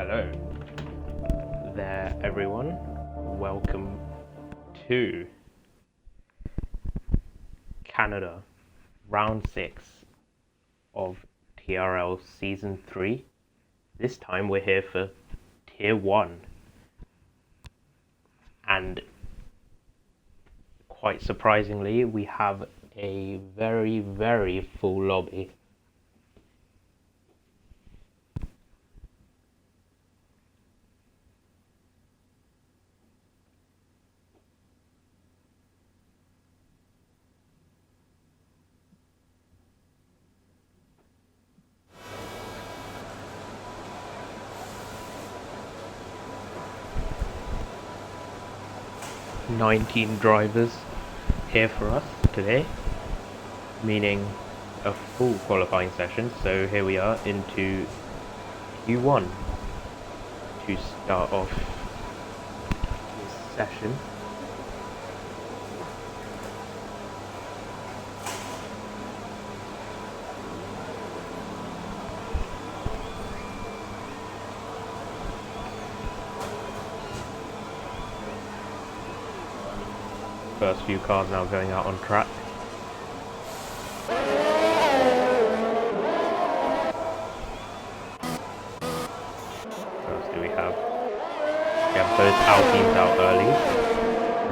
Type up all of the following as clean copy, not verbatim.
Hello there, everyone. Welcome to Canada, round 6 of TRL season 3. This time we're here for tier 1, and quite surprisingly we have a very full lobby. "19 drivers here for us today, meaning a full qualifying session. So here we are into Q1 to start off this session. First few cars now going out on track. What else do we have? We have both Alpines out early,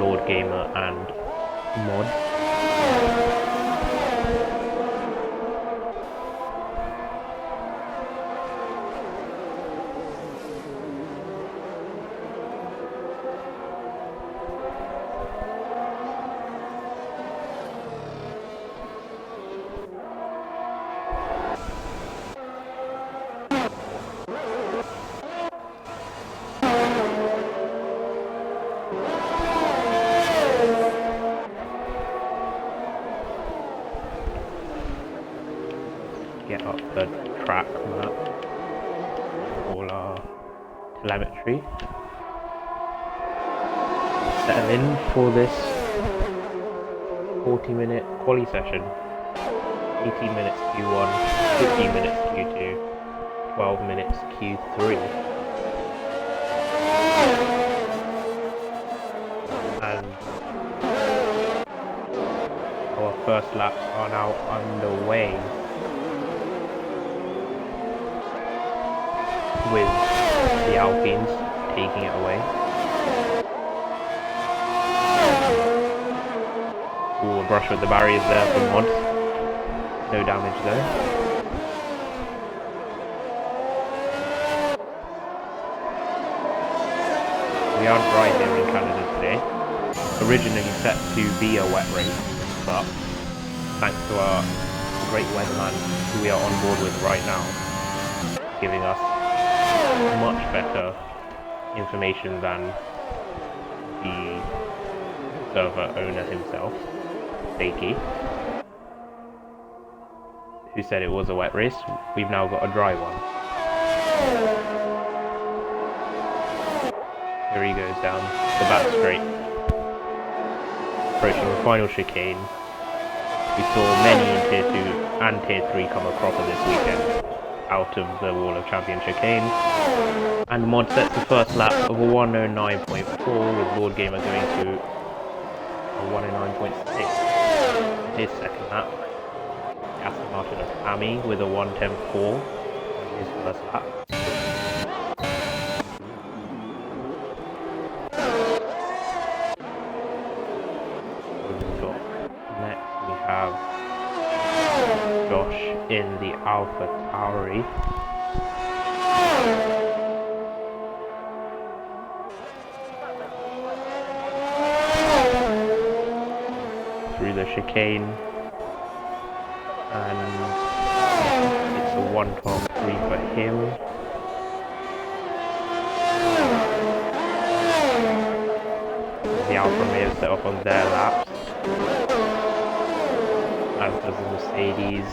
Lord Gamer and Mod. Get up the track map, all our telemetry. Settle in for this 40-minute quali session. 18 minutes Q1, 15 minutes Q2, 12 minutes Q3. And our first laps are now underway, with the Alpines taking it away. Ooh, a brush with the barriers there for Mod. No damage there. We are dry here in Canada today. Originally set to be a wet race, but thanks to our great weatherman who we are on board with right now, giving us much better information than the server owner himself, Seiki, who said it was a wet race. We've now got a dry one. Here he goes down the back straight, approaching the final chicane. We saw many in tier 2 and tier 3 come a cropper this weekend out of the Wall of Champion chicane, and Mod sets the first lap of a 109.4, with Lord Gamer going to a 109.6. His second lap, Aston Martin of Ami with a 110.4 on his first lap. Next we have Josh in the Alpha Tauri. Through the chicane, and it's a 112.3 for him. The Alfa Romeo set off on their laps, as does the Mercedes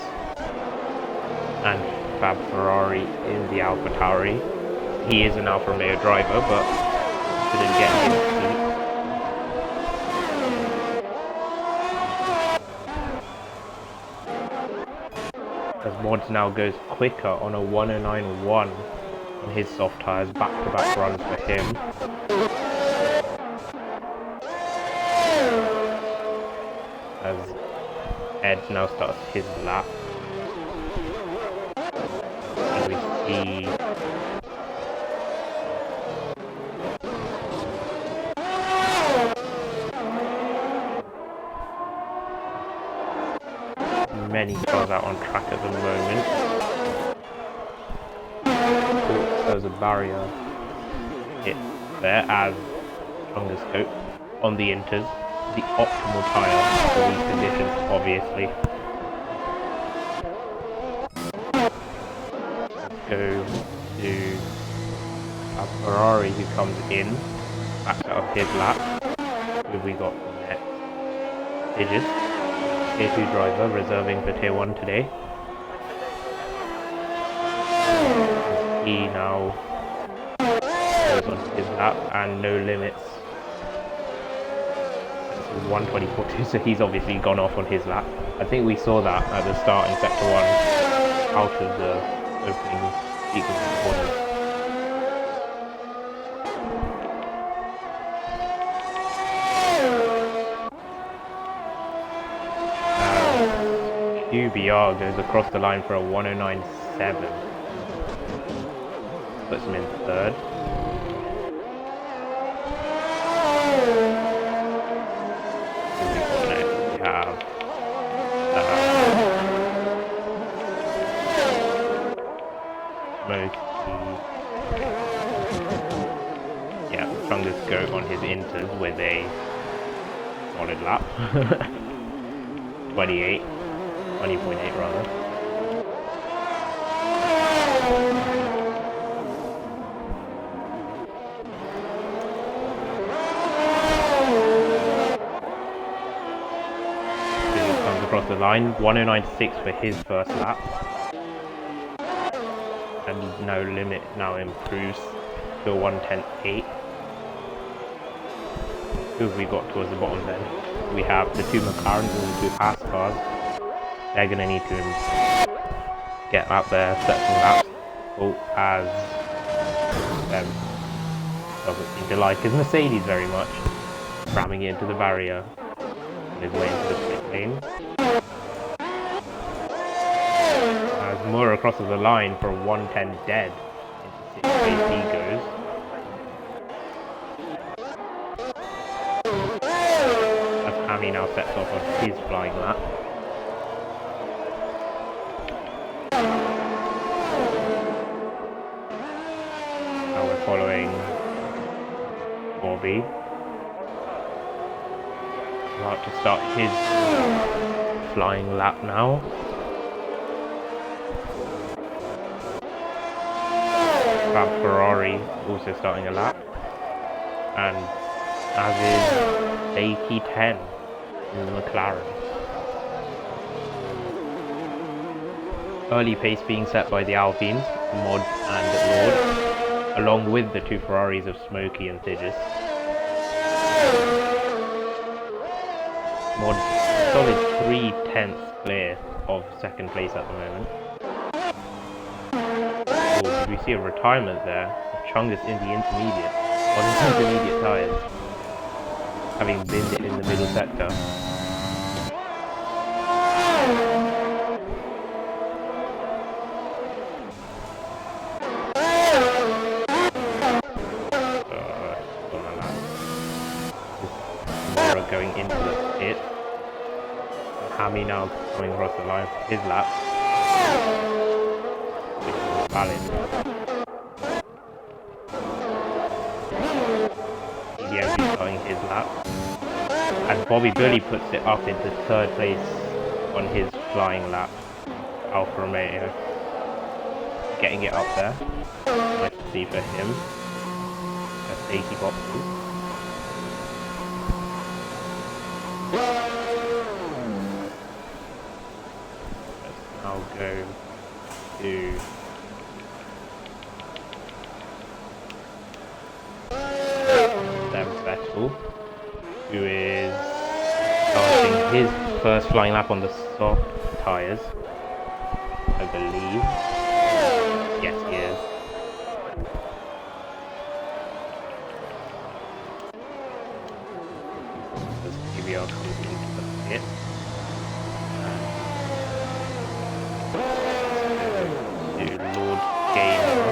and Fab Ferrari in the Alpha Tauri. He is an Alfa Romeo driver, but didn't get him heat. As Mods now goes quicker on a 109.1 on his soft tyres, back-to-back runs for him. As Ed now starts his lap. And we see many cars out on track at the moment. Oh, there's a barrier hit there as strongest scope on the inters. The optimal tyre for these conditions, obviously. Let's go to a Ferrari who comes in, backs out of his lap. Who have we got next? Digis, Tier 2 driver, reserving for Tier 1 today. He now goes on his lap and no limits. 124.2, so he's obviously gone off on his lap. I think we saw that at the start in Sector 1 out of the opening sequence of corners. QBR goes across the line for a 109.7. Puts him in third. Yeah, strongest goat on his inters with a solid lap. 20.8 rather. Comes across the line, 109.6 for his first lap. And no limit now improves to 110.8. Who have we got towards the bottom then? We have the two McLarens and the two Haas cars. They're going to need to get out there, set some laps. Oh, as doesn't seem to like his Mercedes very much, ramming it into the barrier on his way into the pit lane. As Moore crosses the line for a 110 dead into 6th place he goes. As Hammy now sets off on his flying lap. Now we're following Bobby. About to start his flying lap now. Fab Ferrari also starting a lap, and as is Dakey 10 in the McLaren. Early pace being set by the Alpines, Mod and Lord, along with the two Ferraris of Smokey and Thigis. Mod solid 3/10 clear of second place at the moment. Oh, did we see a retirement there of Chungus in the intermediate, on his intermediate tyres, having binned it in the middle sector. Going into the pit. Hammy now coming across the line for his lap, which is valid. EDMP starting his lap, and Bobby Bully puts it up into third place on his flying lap. Alfa Romeo getting it up there. Nice to see for him. That's 80 boxes. I'll go to Sam Vettel, who is starting his first flying lap on the soft tyres, I believe. Yes, he is. As TRL comes into the pit. To Lord Gamer,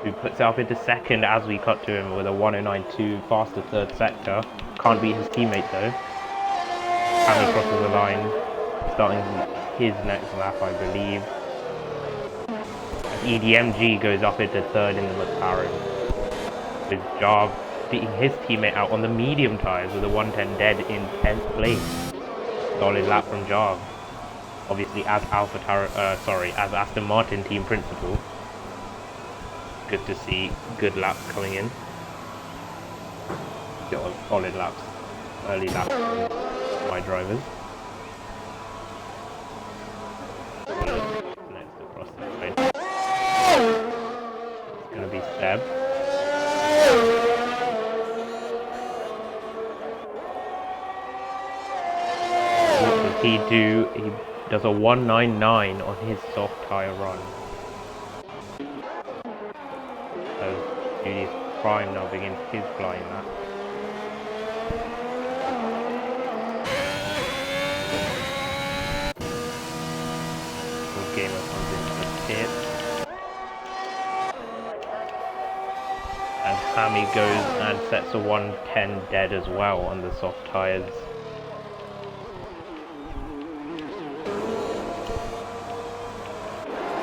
who puts up into second as we cut to him with a 109.2 faster third sector. Can't beat his teammate though. Hammy crosses the line, starting his next lap, I believe. As EDMG goes up into third in the McLaren, with Jarv beating his teammate out on the medium tyres with a 110 dead in 10th place. Solid lap from Jarv. Obviously, as as Aston Martin team principal, good to see good laps coming in. Solid laps, early laps from my drivers. Next across the line, it's gonna be Seb. What does he do? He does a 199 on his soft tyre run. So Julius Prime now begins his flying lap. The gamer comes into the pit. And Hammy goes and sets a 110 dead as well on the soft tyres.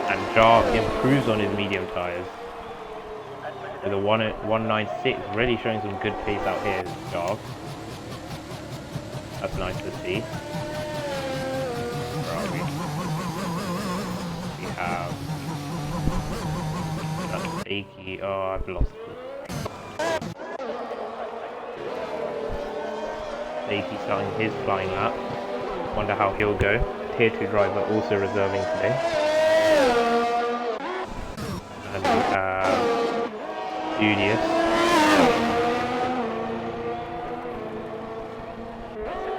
And Jarv improves on his medium tyres with a 196, really showing some good pace out here, Jarv. That's nice to see. Where are we? We have that's Akey. Oh, I've lost it. Akey starting his flying lap. Wonder how he'll go. Tier 2 driver also reserving today. And we have Julius.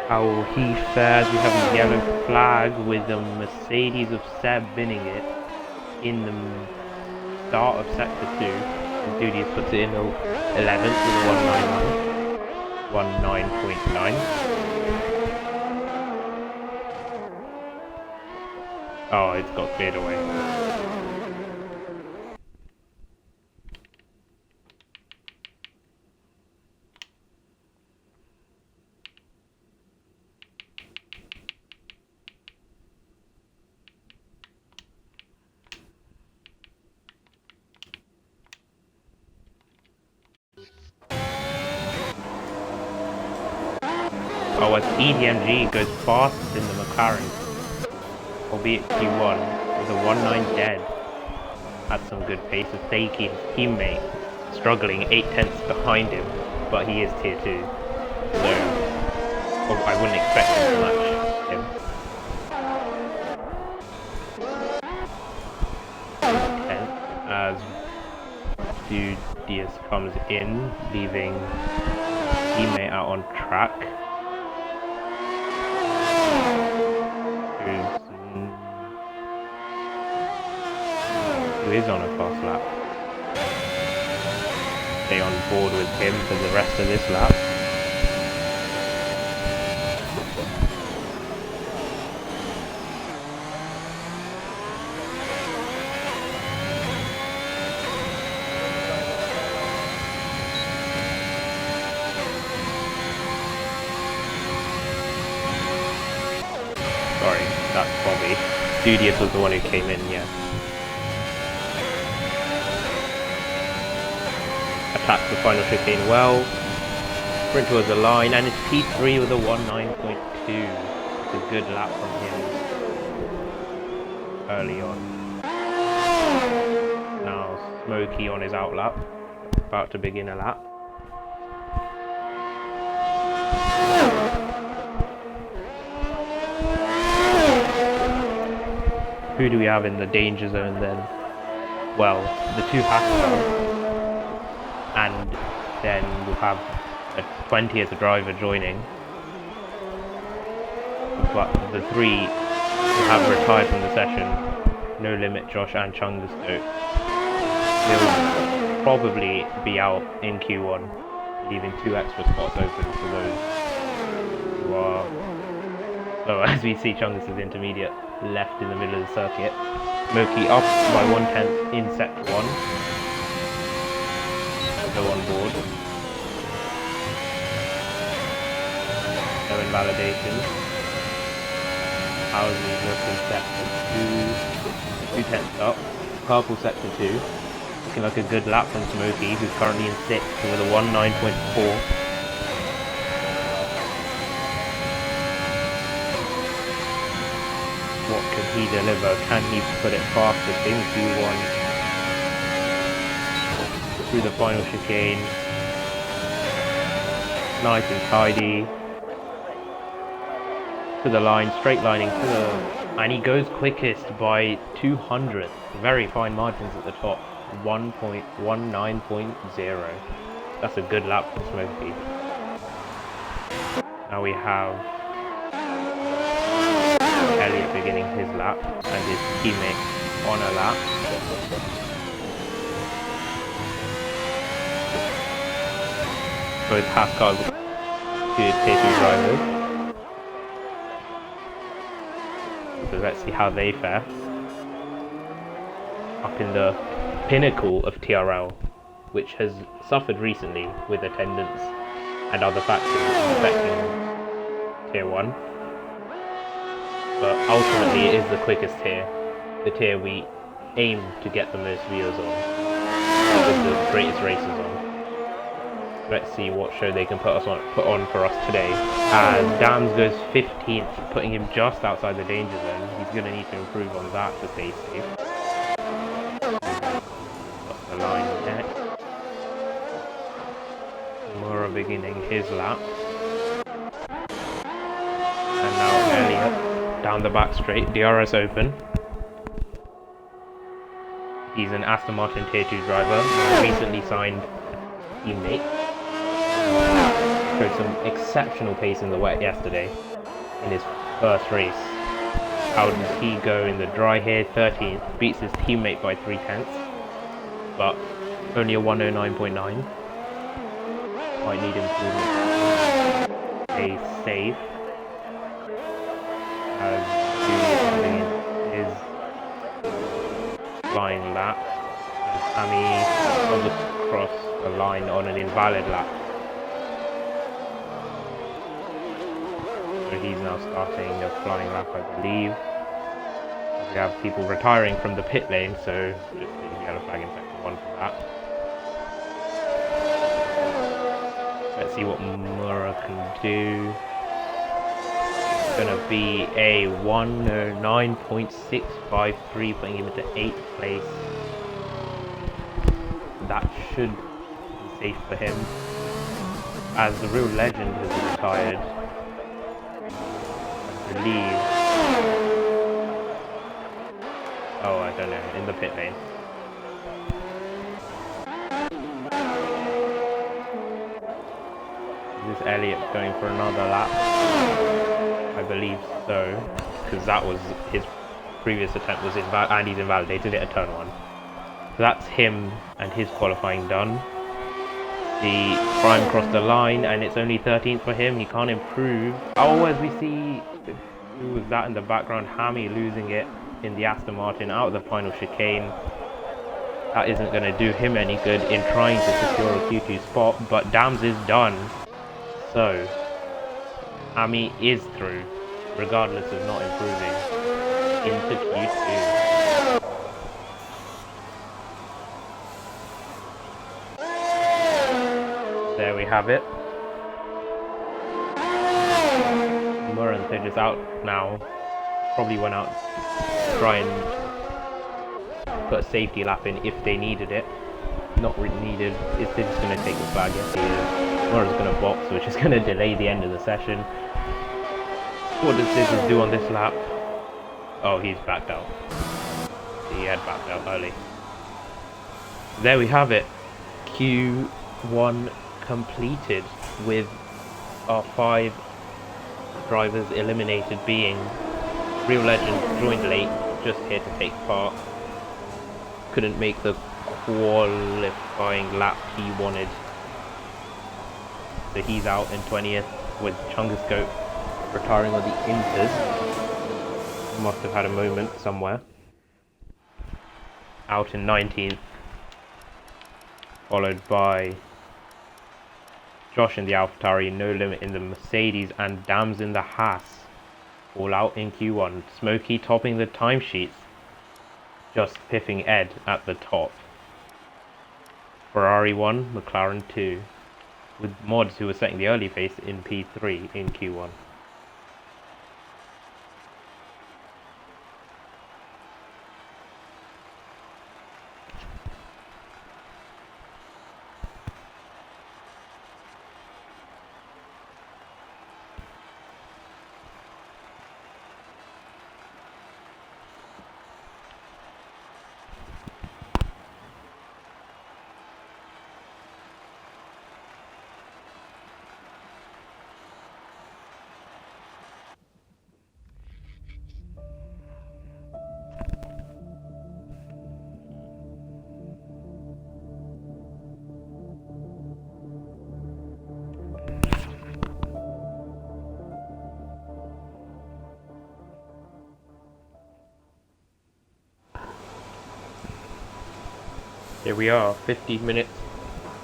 How he fares, we have a yellow flag with the Mercedes of Seb winning it in the start of sector 2. And Julius puts it in 11th with a 19.9. Oh, it's got cleared away. Oh, as EDMG goes fast in the McLaren, albeit Q1, with a 1.9 dead. Had some good pace with Seiki, his teammate, struggling 8 tenths behind him, but he is tier 2, so I wouldn't expect him to match him. 10th, as Julius comes in, leaving teammate out on track. Who is on a fast lap. Stay on board with him for the rest of this lap. Sorry, that's Bobby. Julius was the one who came in, yeah. Attacks the final chicane well. Sprint towards the line, and it's P3 with a 19.2. It's a good lap from him early on. Now Smokey on his out lap, about to begin a lap. Who do we have in the danger zone then? Well, the two Hackers. And then we'll have a 20th driver joining. But the three who have retired from the session, No Limit, Josh and Chung the Stoke, will probably be out in Q1, leaving 2 extra spots open for those who are... So as we see Chungus' intermediate left in the middle of the circuit. Moki up by 1/10 in set 1. Go on board. No invalidation. Houses looking sector 2. 2/10 up. Purple sector 2. Looking like a good lap from Smokey, who's currently in 6th with a 1:9.4. What can he deliver? Can he put it faster? Things do one through the final chicane. Nice and tidy. To the line, straight lining to the... And he goes quickest by 200th. Very fine margins at the top. 1.19.0. That's a good lap for Smokey. Now we have Elliott beginning his lap and his teammate on a lap. Both Pascal good tier 2 drivers. So let's see how they fare. Up in the pinnacle of TRL, which has suffered recently with attendance and other factors affecting tier 1. But ultimately it is the quickest tier, the tier we aim to get the most viewers on, with the greatest races on. Let's see what show they can put on for us today. As Dams goes 15th, putting him just outside the danger zone. He's going to need to improve on that to stay safe. Got the line next. Mura beginning his lap. And now Elliott down the back straight, DRS open. He's an Aston Martin Tier 2 driver, recently signed teammate. Showed some exceptional pace in the wet yesterday in his first race. How does he go in the dry here? 13th, beats his teammate by 3/10, but only a 109.9. Might need improvement. Stay safe. As his flying lap, and Sammy comes across the line on an invalid lap. So he's now starting a flying lap, I believe. We have people retiring from the pit lane, so just a yellow flag in sector 1 for that. Let's see what Mura can do. Gonna be a 109.653, putting him into 8th place. That should be safe for him, as the real legend has retired, I believe. Oh, I don't know, in the pit lane. Is this Elliott going for another lap? I believe so, because that was his previous attempt was and he's invalidated it at turn 1. So that's him and his qualifying done. The prime crossed the line and it's only 13th for him. He can't improve. Oh, as we see, who was that in the background? Hammy losing it in the Aston Martin out of the final chicane. That isn't going to do him any good in trying to secure a Q2 spot, but Dams is done. So Hammy is through, regardless of not improving, into Q2. There we have it. Moran is out now. Probably went out to try and put a safety lap in if they needed it. Not really needed. They're just going to take the flag. Yes, he is. Mora's going to box, which is going to delay the end of the session. What does Scissors do on this lap? Oh, he's backed out. He had backed out early. There we have it. Q1 completed with our 5 drivers eliminated, being Real Legend joined late, just here to take part. Couldn't make the qualifying lap he wanted. So he's out in 20th with Chungascope retiring on the Inters. Must have had a moment somewhere. Out in 19th. Followed by Josh in the AlphaTauri, No Limit in the Mercedes, and Dams in the Haas. All out in Q1. Smokey topping the timesheets. Just piffing Ed at the top. Ferrari 1, McLaren 2. With Mods, who was setting the early pace, in P3 in Q1. Here we are, 50 minutes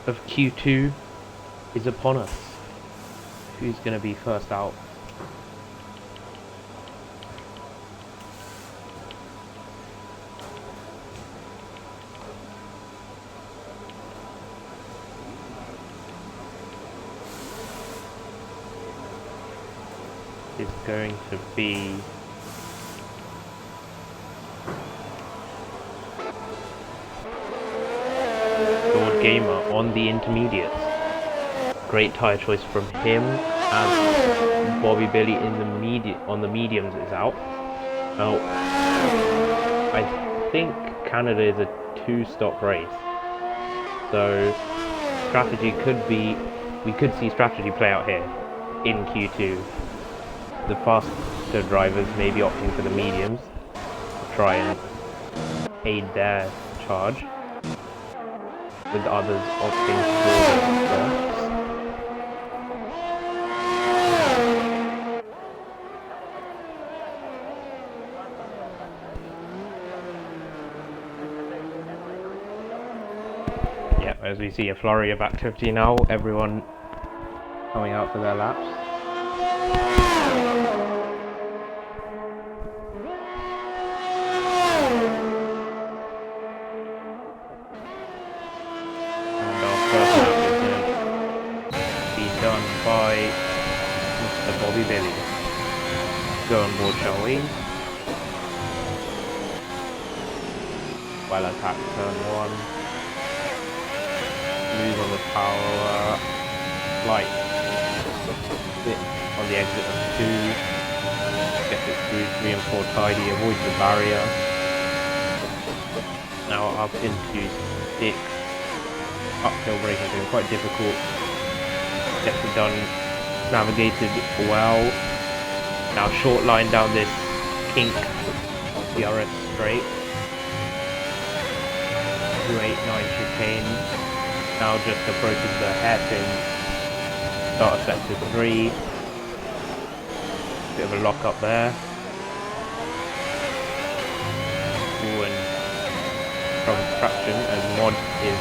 of Q2 is upon us. Who's going to be first out? It's going to be Gamer on the intermediates. Great tyre choice from him, and Bobby Billy in the on the mediums is out. Now, I think Canada is a 2-stop race, so strategy could be, we could see strategy play out here in Q2. The faster drivers may be opting for the mediums to try and aid their charge, with others opting for the softs. Yeah, as we see a flurry of activity now, everyone coming out for their laps. By Mr. Bobby Billy. Go on board, shall we? Well attacked turn 1. Move on the power. Light. Sit on the exit of 2. Gets it through 3 and 4 tidy. Avoids the barrier. Now up into 6. Uphill braking has been quite difficult. Gets it done, navigated well. Now short line down this kink TRS straight. 289 chicane. Now just approaches the hairpin. Start of sector 3. Bit of a lock up there. Ooh, and from traction as Mod is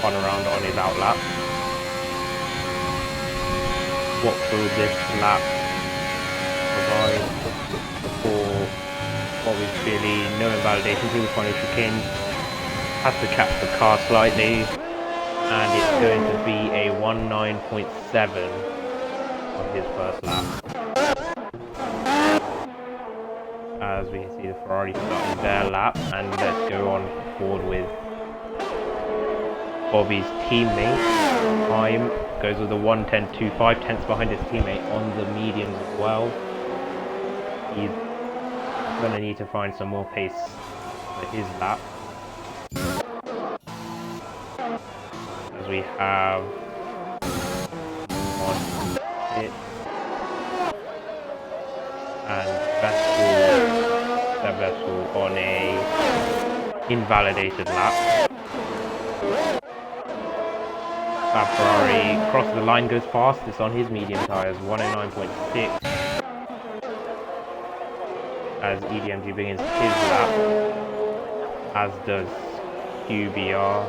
on around on his outlap. What will this lap provide for Bobby Billy? No invalidation through the final chicane. Has to catch the car slightly, and it's going to be a 19.7 on his first lap. As we can see the Ferrari starting their lap, and let's go on board with Bobby's teammate. Time goes with a 1:10.2, 5 tenths behind his teammate on the mediums as well. He's going to need to find some more pace for his lap. As we have on pit and Vessel on a invalidated lap. Ferrari crosses the line, goes fastest on his medium tyres, 109.6. As EDMG begins his lap, as does QBR.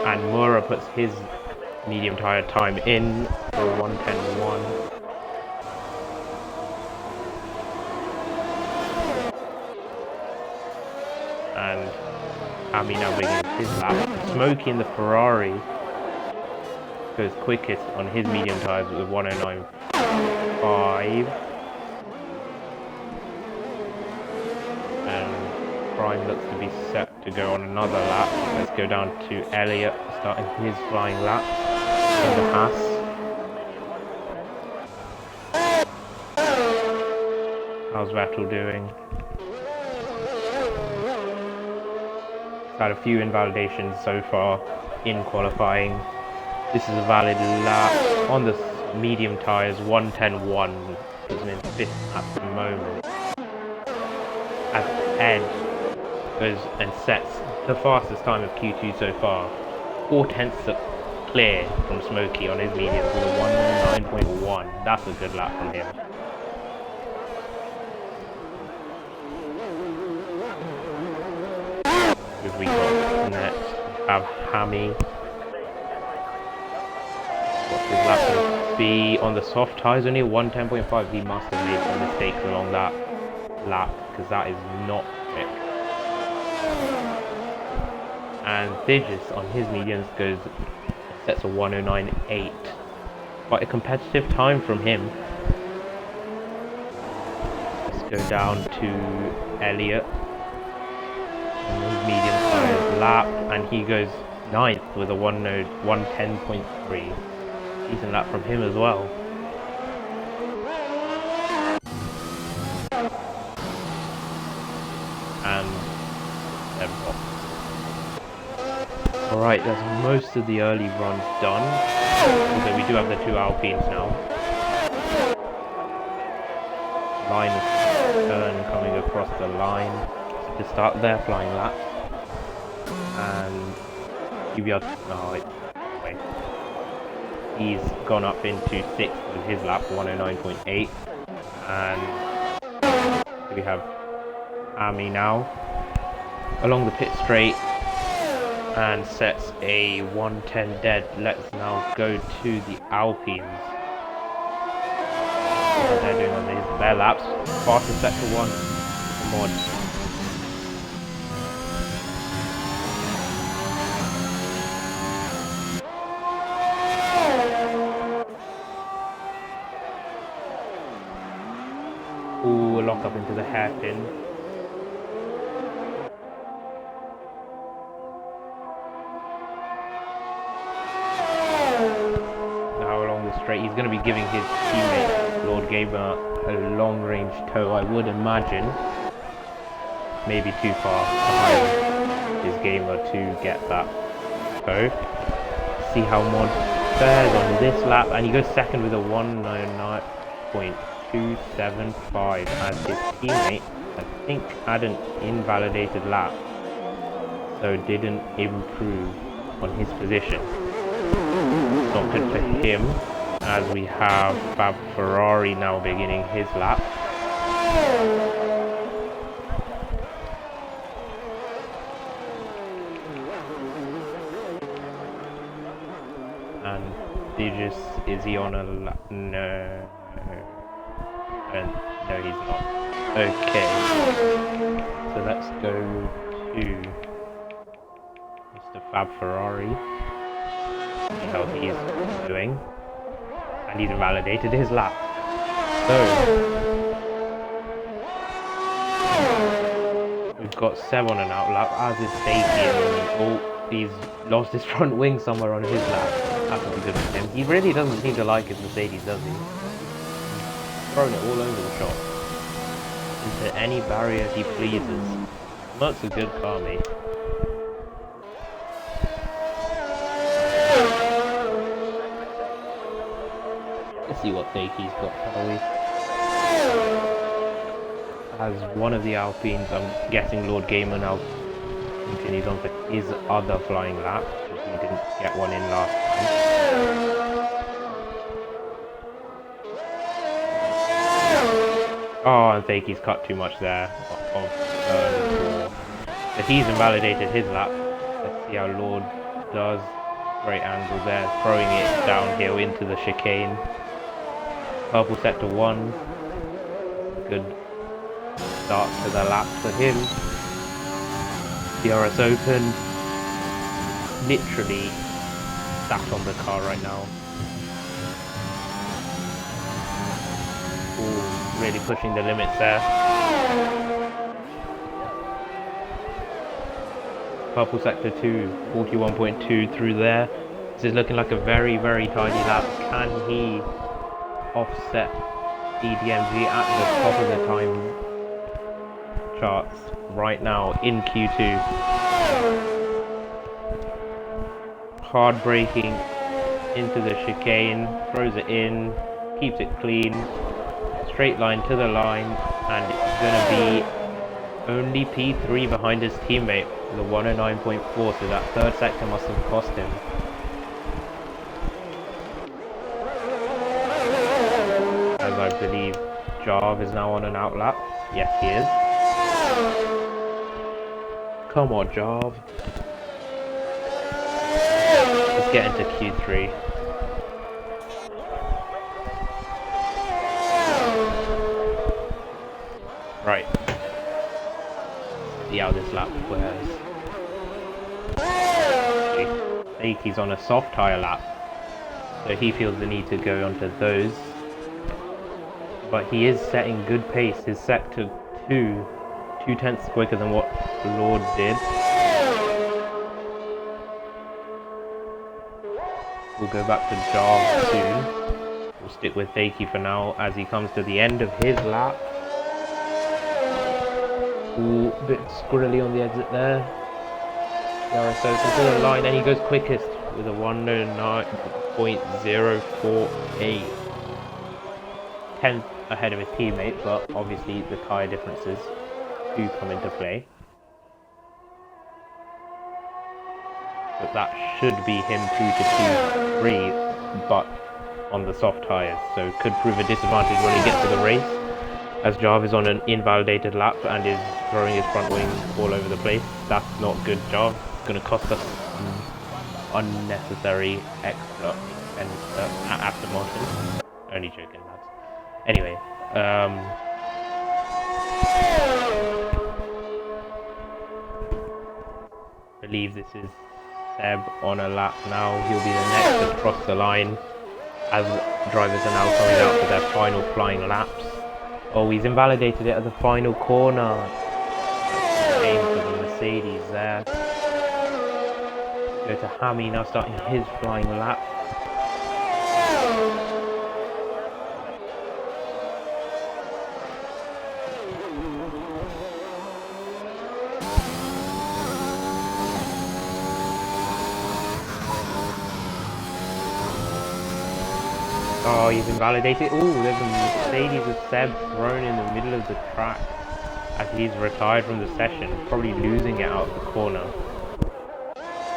And Mura puts his medium tyre time in for 1:10.1. And Ami now begins his lap. Smokey in the Ferrari goes quickest on his medium tyres with 109.5. And Prime looks to be set to go on another lap. Let's go down to Elliott starting his flying lap in the Haas. How's Vettel doing? Had a few invalidations so far in qualifying. This is a valid lap on the medium tyres, 1:10.1. He's in 5th at the moment. As Ed goes and sets the fastest time of Q2 so far, 4/10 clear from Smokey on his medium with a 109.1. That's a good lap from him. We got next, have Hammy. What's his lap going to be on the soft tyres? Only 1:10.5. He must have made some mistakes along that lap because that is not quick. And Thigis on his mediums sets a 109.8. Quite a competitive time from him. Let's go down to Elliott. His medium tyres lap, and he goes 9th with a 1:10.3. Decent lap from him as well. And alright, that's most of the early runs done. Although we do have the 2 Alpines now. Line of turn coming across the line to start their flying laps, and he's gone up into 6th with his lap, 109.8, and we have Ami now along the pit straight and sets a 1:10 dead. Let's now go to the Alpines. What they're doing on their laps. Fastest sector 1 mod. Ooh, lock up into the hairpin. Now along the straight, he's going to be giving his teammate Lord Gamer a long-range tow, I would imagine. Maybe too far behind his Gamer to get that tow. See how Mod fares on this lap, and he goes second with a 109.275 as his teammate, I think, had an invalidated lap, so didn't improve on his position. Not good for him, as we have Fab Ferrari now beginning his lap. And Thigis, is he on a lap? No. No, he's not. Okay. So let's go to Mr. Fab Ferrari. See how he is doing. And he's invalidated his lap. So we've got Seb on an out lap, as is Safety, and he's lost his front wing somewhere on his lap. That would be good for him. He really doesn't seem to like his Mercedes, does he? Thrown it all over the shop. Into any barriers he pleases. That's a good car, mate. see what Thakey's got, shall we? As one of the Alpines, I'm guessing Lord Gamer now continues on for his other flying lap, because he didn't get one in last time. Oh, and Thakey's cut too much there of turn 4. But he's invalidated his lap. Let's see how Lord does. Great angle there, throwing it downhill into the chicane. Purple sector 1. Good start to the lap for him. TRS Open. Literally sat on the car right now. Ooh, really pushing the limits there. Purple sector 2, 41.2 through there. This is looking like a very, very tidy lap. Can he offset DDMG at the top of the time charts right now in Q2? Hard braking into the chicane, throws it in, keeps it clean, straight line to the line, and it's going to be only P3 behind his teammate, the 109.4, so that third sector must have cost him. As I believe Jarv is now on an outlap. Yes, he is. Come on, Jarv. Let's get into Q3. Right. See how this lap wears. Thakey's on a soft tyre lap, so he feels the need to go onto those. But he is setting good pace. His sector 2, 2/10 quicker than what Lord did. We'll go back to Jarv soon. We'll stick with Thakey for now as he comes to the end of his lap. Ooh, a bit squirrely on the exit there. So to the line, and he goes quickest with a 109.048. 10th ahead of his teammate, but obviously the tyre differences do come into play. But that should be him 2 to 2-3, but on the soft tyres, so could prove a disadvantage when he gets to the race. As Jarv is on an invalidated lap and is throwing his front wing all over the place. That's not good, Jarv. It's going to cost us unnecessary extra aftermarket. Only joking, lads. Anyway, believe this is Seb on a lap now. He'll be the next to cross the line as drivers are now coming out for their final flying laps. Oh, he's invalidated it at the final corner. Shame for the Mercedes there. Go to Hammy now, starting his flying lap. Oh, he's invalidated. Oh, there's a Mercedes of Seb thrown in the middle of the track as he's retired from the session, probably losing it out of the corner.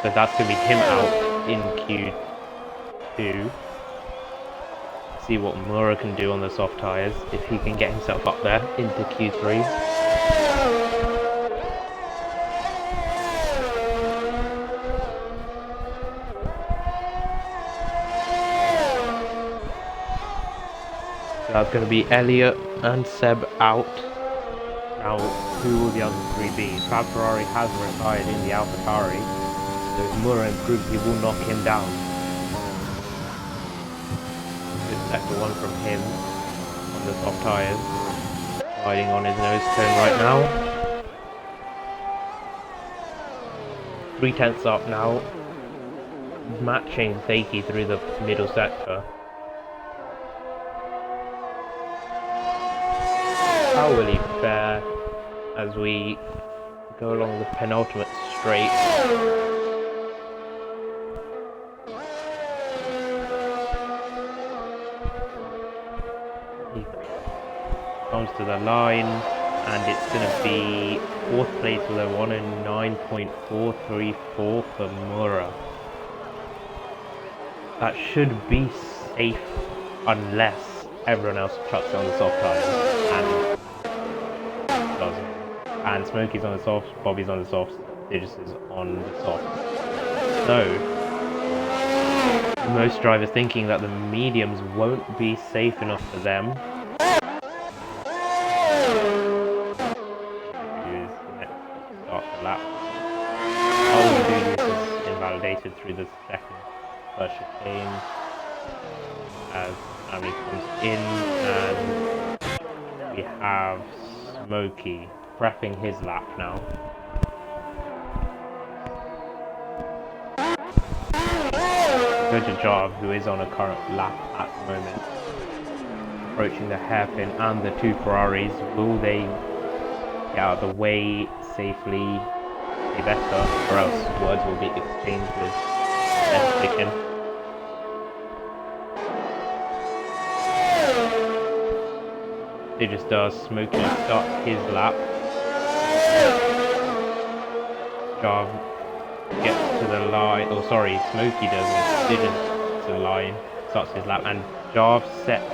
So that's going to be him out in Q2. See what Mura can do on the soft tyres, if he can get himself up there into Q3. That's going to be Elliot and Seb out. Now, who will the other three be? Fab Ferrari has retired in the AlphaTauri, so if Mura improves, he will knock him down. Good sector 1 from him on the soft tyres, riding on his nose cone right now. 3/10 up now, matching Thakey through the middle sector. How will he fare as we go along the penultimate straight? comes to the line, and it's going to be 4th place with a 109.434 for Mura. That should be safe unless everyone else chucks it on the soft tyres and doesn't. And Smokey's on the softs, Bobby's on the softs, Digis is on the softs. So, most drivers thinking that the mediums won't be safe enough for them. Start the lap. Oh, dude, this is invalidated through the first chicane as Ami comes in, and we have Smokey prepping his lap now. Go to Jarv, who is on a current lap at the moment, approaching the hairpin and the two Ferraris. Will they get out of the way safely? Be better, or else words will be exchanged with their chicken. It just does. Smokey starts his lap. Jarv gets to the line. Oh, sorry, Smokey didn't to the line. Starts his lap, and Jarv sets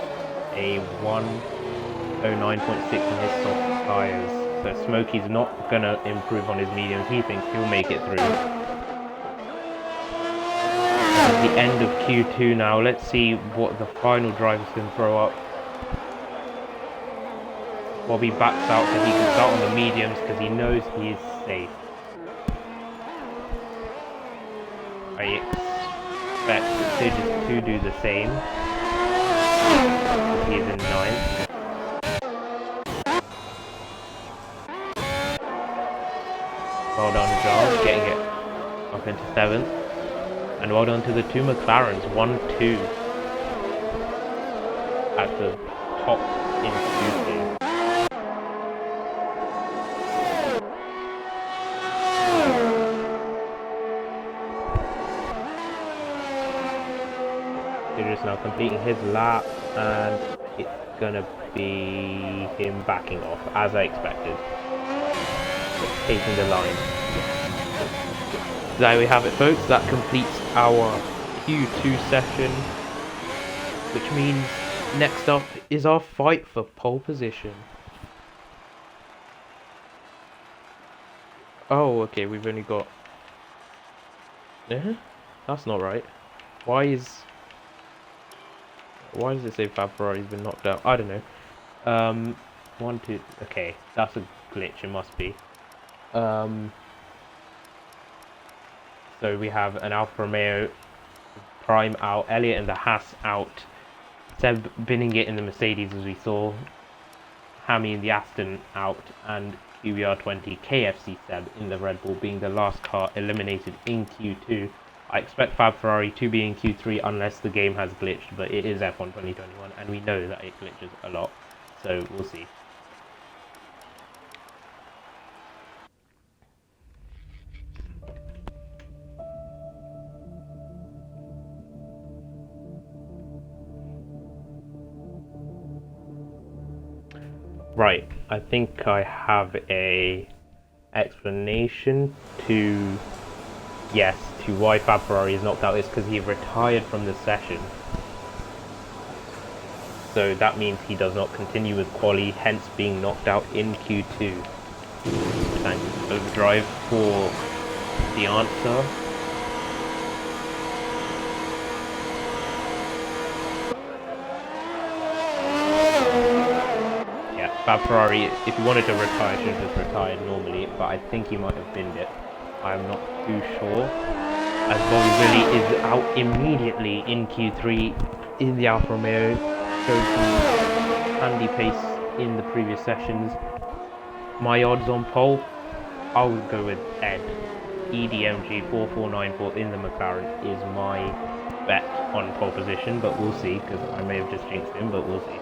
a 109.6 in his soft tyres. So Smokey's not gonna improve on his mediums. He thinks he'll make it through. At the end of Q2 now. Let's see what the final drivers can throw up. Bobby backs out so he can start on the mediums because he knows he is safe. I expect Digis to do the same. He is in 9th. Well done, Jarv, getting it up into 7th. And well done to the two McLarens, 1-2 at the top in Q2. They're just now completing his lap, and it's gonna be him backing off, as I expected. Taking the line. There we have it, folks. That completes our Q2 session, which means next up is our fight for pole position. Oh, okay, we've only got... That's not right. Why does it say Fab Ferrari's been knocked out? I don't know. 1, 2... Okay, that's a glitch, it must be. So we have an Alfa Romeo Prime out, Elliott and the Haas out, Seb binning it in the Mercedes as we saw, Hammy in the Aston out, and QBR20 KFC Seb in the Red Bull being the last car eliminated in Q2. I expect Fab Ferrari to be in Q3 unless the game has glitched, but it is F1 2021 and we know that it glitches a lot, so we'll see. Right, I think I have a explanation to why Fab Ferrari is knocked out. Is because he retired from the session. So that means he does not continue with quali, hence being knocked out in Q2. Thank you, Overdrive, for the answer. Fab Ferrari, if he wanted to retire, should have just retired normally, but I think he might have binned it. I'm not too sure. As Bobby Willie is out immediately in Q3 in the Alfa Romeo, showed some handy pace in the previous sessions. My odds on pole, I would go with Ed. EDMG 4494 in the McLaren is my bet on pole position, but we'll see, because I may have just jinxed him, but we'll see.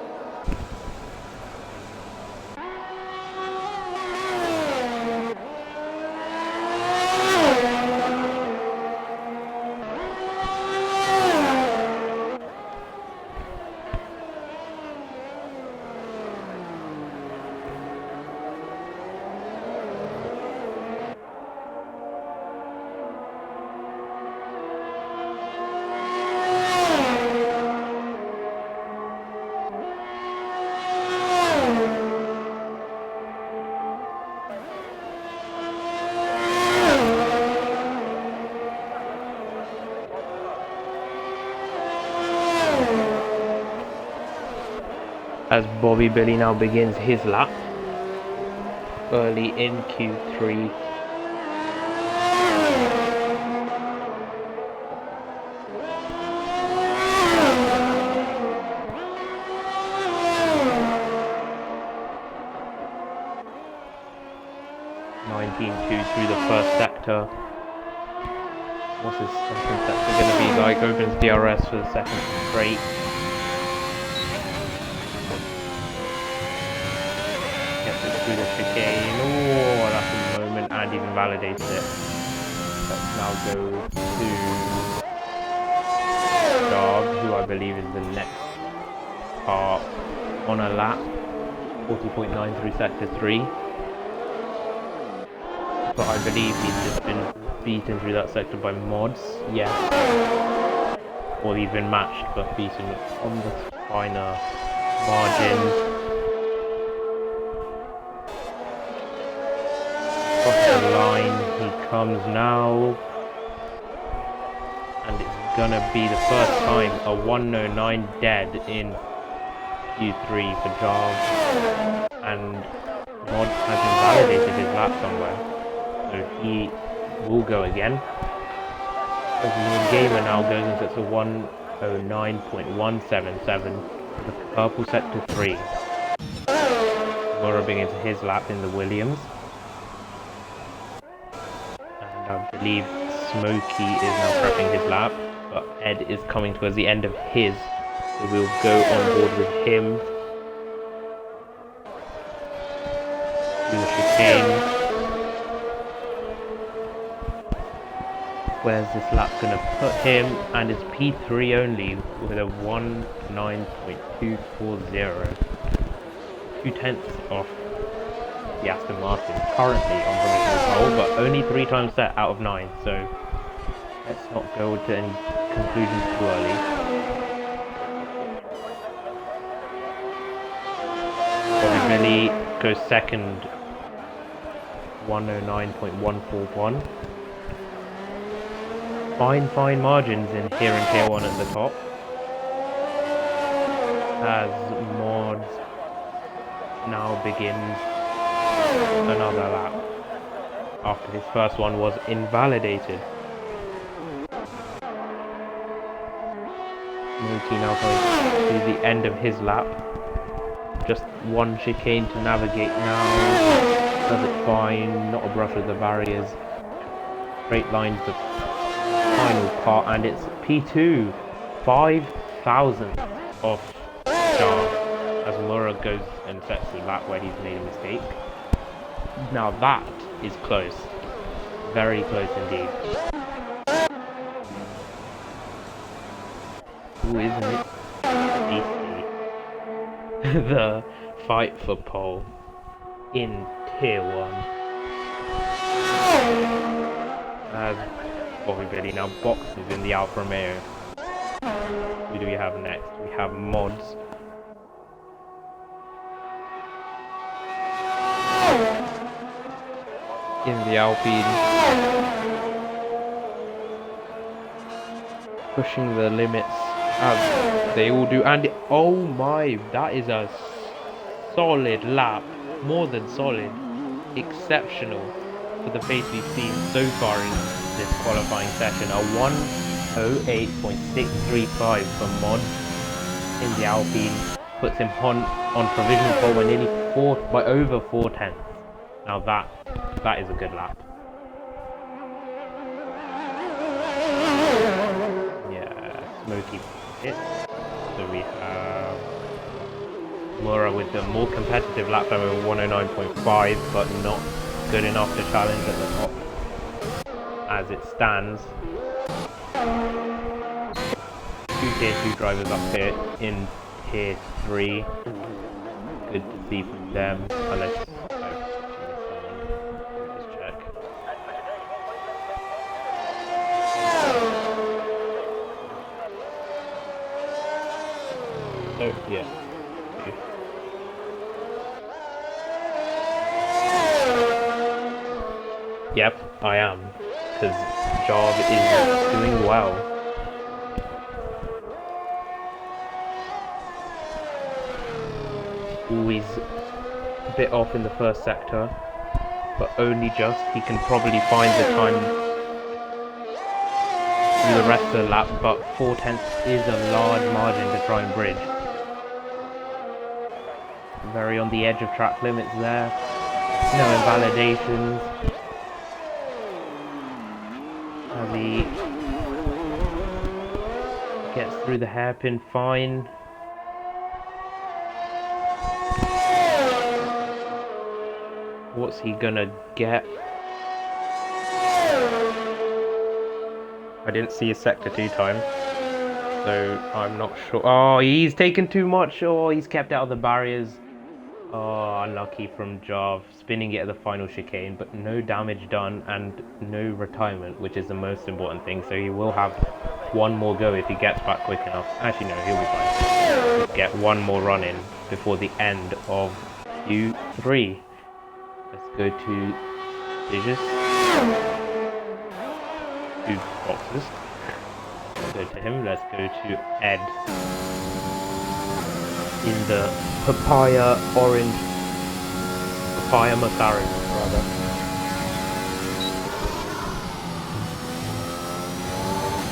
Bobby Billy now begins his lap early in Q3. Through the first sector. What's his second sector going to be like? Opens DRS for the second straight. Gets it through the chicane. Oh, that's a moment, and even validates it. Let's now go to Dog, who I believe is the next car on a lap. 40.9 through sector 3. But I believe he's just been beaten through that sector by mods, yeah. Or he's been matched but beaten on the finer margins. Across the line he comes now. And it's gonna be the first time a 109 dead in Q3 for Jarv. And mod has invalidated his lap somewhere. So he will go again. As the gamer now goes and sets a 109.177 for the purple sector 3. Mura begins his lap in the Williams. And I believe Smokey is now prepping his lap, but Ed is coming towards the end of his. So we'll go on board with him. To the chicane. Where's this lap going to put him? And it's P3 only with a 19.240. 0.2 off the Aston Martin. Currently on provisional pole, but only 3 times set out of 9. So let's not go to any conclusions too early. Bobby Billy goes second. 109.141. Fine margins in here and tier 1 at the top. As Mods now begins another lap after his first one was invalidated. Smokey now goes to the end of his lap. Just one chicane to navigate now. Does it fine, not a brush with the barriers. Straight lines the final part, and it's P2, 5,000 off Jarv as Mura goes and sets the lap where he's made a mistake. Now that is close, very close indeed. Ooh, isn't it tasty? The fight for pole in tier 1. As Bobby Billy now boxes in the Alfa Romeo. Who do we have next? We have Mods. In the Alpine. Pushing the limits as they all do. And oh my, that is a solid lap. More than solid. Exceptional for the pace we've seen so far in this qualifying session. A 108.635 for Mod in the Alpine puts him on provisional pole by nearly by over 4 tenths. Now that is a good lap. Yeah, Smokey hits. So we have Mura with the more competitive lap time of 109.5, but not good enough to challenge at the top. As it stands, 2 tier 2 drivers up here in tier 3. Good to see from them. Unless just check. Oh yeah. Yep, I am, because Jarv is doing well. always a bit off in the first sector, but only just. He can probably find the time through the rest of the lap, but 4/10 is a large margin to try and bridge. Very on the edge of track limits there. No invalidations. As he gets through the hairpin fine. What's he gonna get? I didn't see his sector 2 time, so I'm not sure. Oh, he's taken too much. Oh, he's kept out of the barriers. Oh, unlucky from Jarv, spinning it at the final chicane, but no damage done and no retirement, which is the most important thing. So he will have one more go if he gets back quick enough. Actually, no, he'll be fine. He'll get one more run in before the end of Q3. Let's go to Digis. 2 boxes. Let's go to him. Let's go to Ed. In the papaya McLaren rather.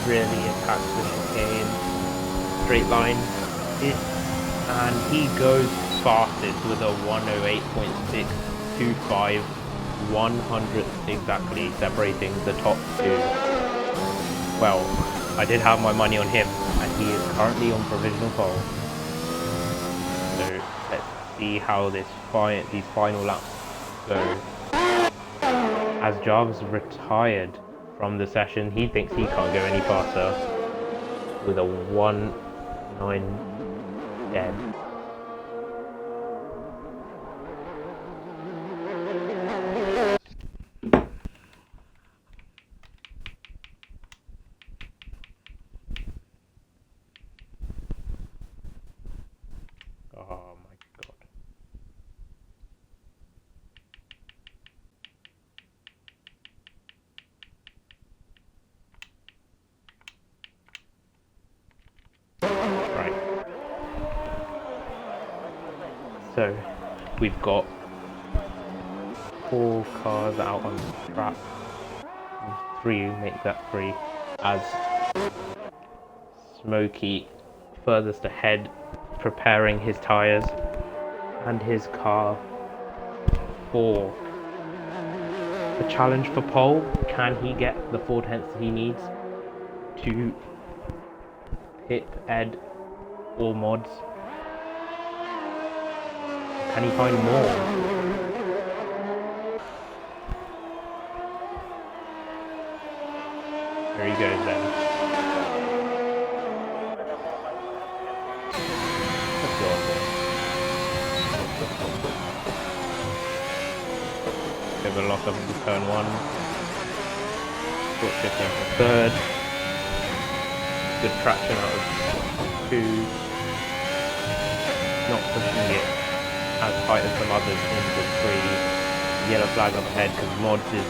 Really attacks the chicane, straight line it, and he goes fastest with a 108.625, 100th exactly, separating the top 2. Well, I did have my money on him, and he is currently on provisional pole. So let's see how these final laps go. As Jarv's retired from the session, he thinks he can't go any faster with a 1.9 dead. Oh my god. Right. So we've got 4 cars out on the track. 3 make that 3 as Smokey furthest ahead, preparing his tyres and his car for the challenge for pole. Can he get the 4/10 he needs to hit Ed or mods? Can he find more? There he goes then. Bit of a lock up into turn 1. Short shift into 3rd. Good traction out of 2. Not pushing it as tight as some others into 3. Yellow flag up ahead because Mods is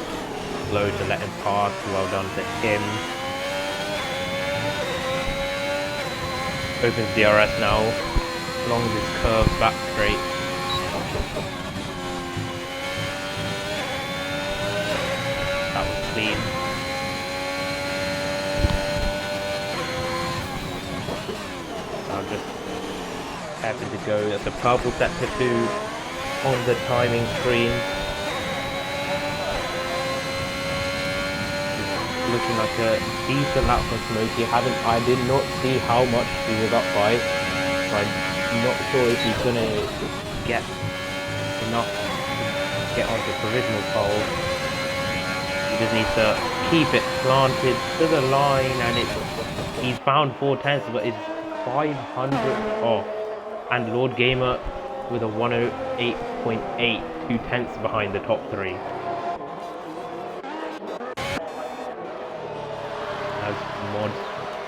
slow to let him pass. Well done to him. Opens DRS now. As long as it's curved back straight. That was clean. I'll just happen to go at the purple sector 2 on the timing screen. Looking like a decent lap for Smokey. I did not see how much he was up by. So I'm not sure if he's gonna get enough to get onto provisional pole. He just needs to keep it planted to the line, and he's found 4/10, but it's 500 off. And Lord Gamer with a 108.8, 2/10 behind the top 3. As Mod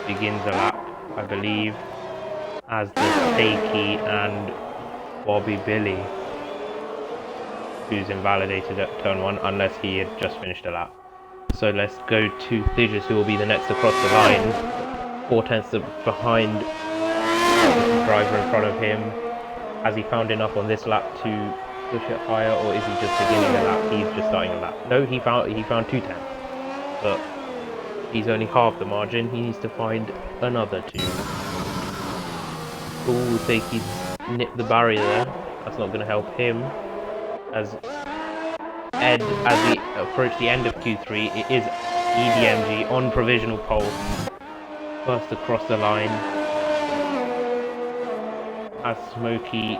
begins a lap, I believe, as the Stakey and Bobby Billy, who's invalidated at turn 1 unless he had just finished a lap. So let's go to Thijs, who will be the next across the line. 4/10 behind the driver in front of him. Has he found enough on this lap to push it higher, or is he just beginning a lap? He's just starting a lap. No, he found 2 tenths, but he's only half the margin. He needs to find another 2. Ooh, think he's nipped the barrier there. That's not going to help him. As we approach the end of Q3, it is EDMG on provisional pole. First across the line. Has Smokey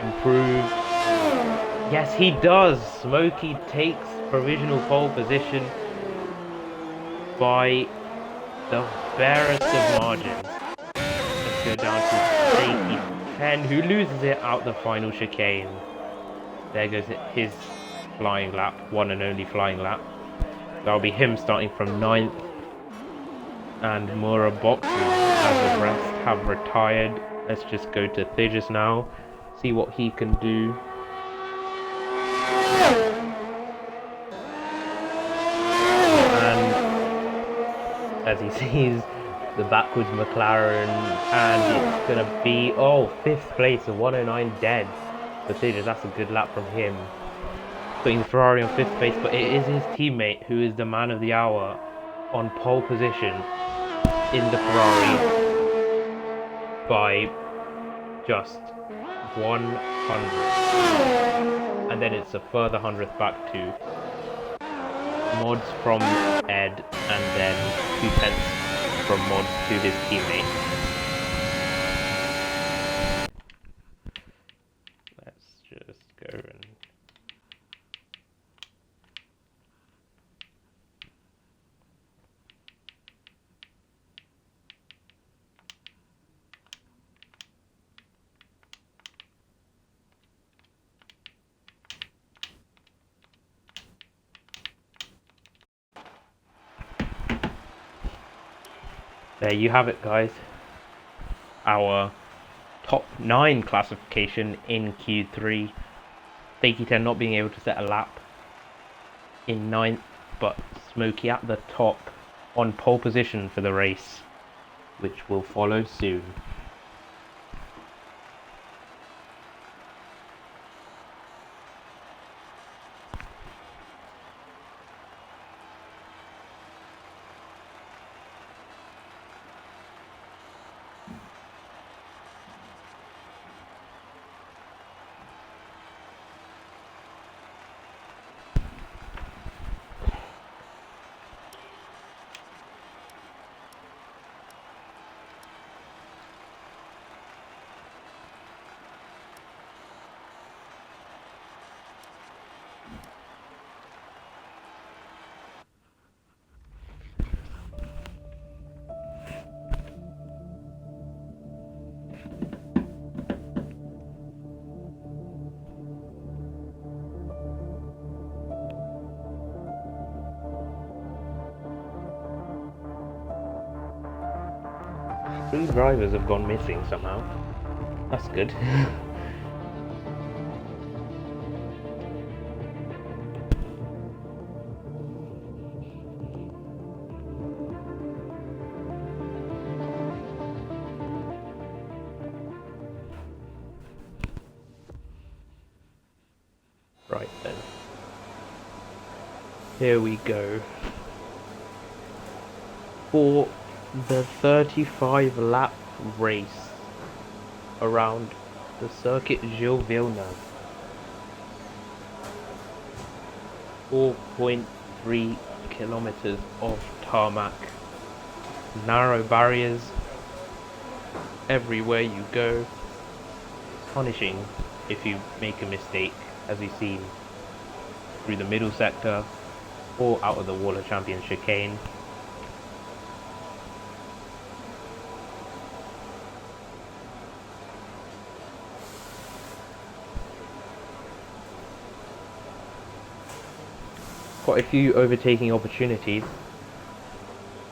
improved? Yes, he does! Smokey takes provisional pole position by the barest of margins. Let's go down to Shaky 10, who loses it out the final chicane. There goes his flying lap, one and only flying lap. That'll be him starting from 9th. And Mura boxes as the rest have retired. Let's just go to Thijs now, see what he can do. And as he sees the backwards McLaren, and it's gonna be 5th place, a 109 dead for Thijs. That's a good lap from him, putting the Ferrari on 5th place. But it is his teammate who is the man of the hour on pole position in the Ferrari by just 100, and then it's a further 100th back to Mods from Ed, and then 2 tenths from Mods to his teammate. Let's just go and there you have it, guys. Our top 9 classification in Q3. Fakey 10 not being able to set a lap in 9th, but Smokey at the top on pole position for the race, which will follow soon. Three drivers have gone missing somehow. That's good. Right then. Here we go. For the 35 lap race around the circuit Gilles Villeneuve. 4.3 kilometers of tarmac, narrow barriers everywhere you go, punishing if you make a mistake, as we've seen through the middle sector or out of the Wall of Champions chicane. Quite a few overtaking opportunities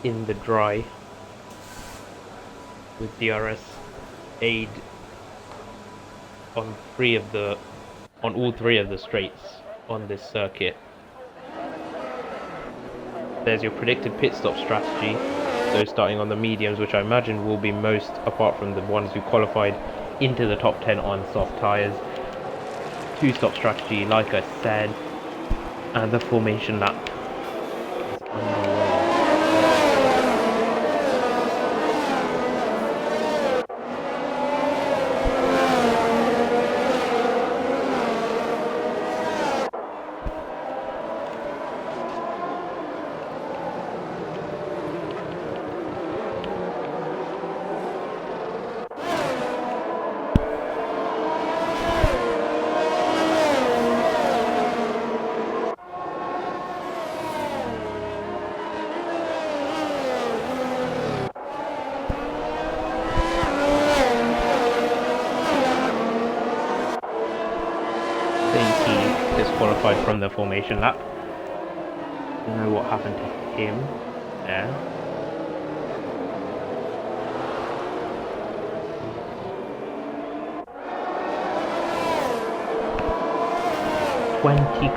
in the dry, with DRS aid on all three of the straights on this circuit. There's your predicted pit stop strategy, those starting on the mediums, which I imagine will be most, apart from the ones who qualified into the top 10 on soft tyres. 2-stop strategy, like I said, and the formation lap is underway. Disqualified from the formation lap. Don't know what happened to him there.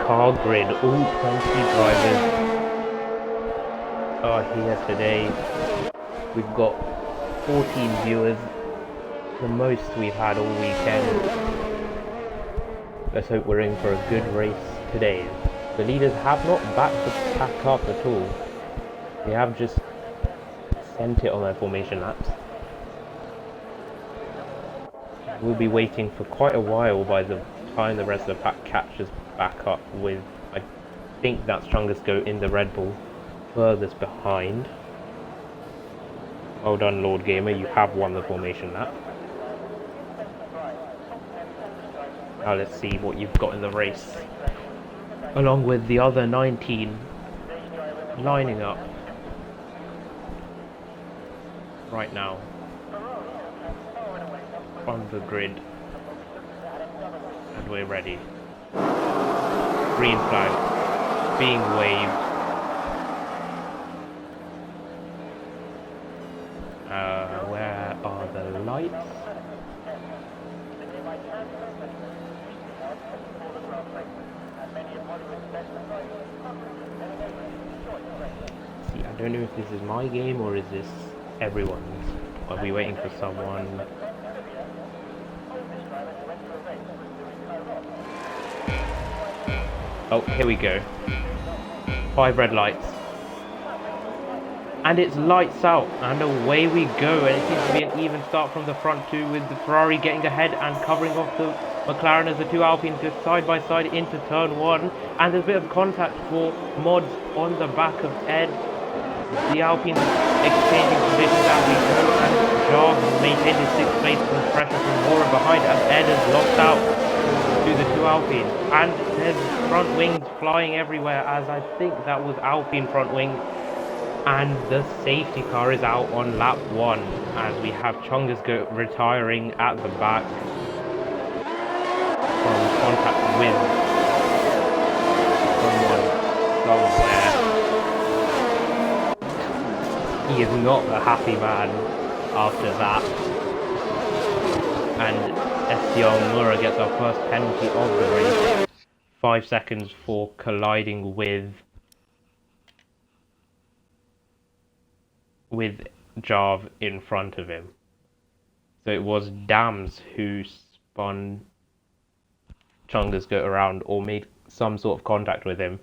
car grid, all 20 drivers are here today. We've got 14 viewers, the most we've had all weekend. Let's hope we're in for a good race today. The leaders have not backed the pack up at all. They have just sent it on their formation laps. We'll be waiting for quite a while by the time the rest of the pack catches back up with, I think that's Chungus in the Red Bull furthest behind. Well done, Lord Gamer, you have won the formation lap. Now let's see what you've got in the race, along with the other 19 lining up right now on the grid, and we're ready. Green flag being waved. Where are the lights? See, I don't know if this is my game or is this everyone's. Are we waiting for someone? Oh, here we go. 5 red lights. And it's lights out, and away we go. And it seems to be an even start from the front two, with the Ferrari getting ahead and covering off the McLaren as the two Alpines go side by side into turn 1. And there's a bit of contact for Mods on the back of Ed. The Alpines exchanging positions as we go, and Jarve maintained his 6th place with pressure from Mora behind, as Ed is locked out to the two Alpines. And there's front wings flying everywhere, as I think that was Alpine front wing. And the safety car is out on lap 1, as we have Chungus retiring at the back from contact with someone somewhere. He is not a happy man after that. And Esteban Mura gets our first penalty of the race. 5 seconds for colliding with Jarve in front of him. So it was Dams who spun Chungus around or made some sort of contact with him,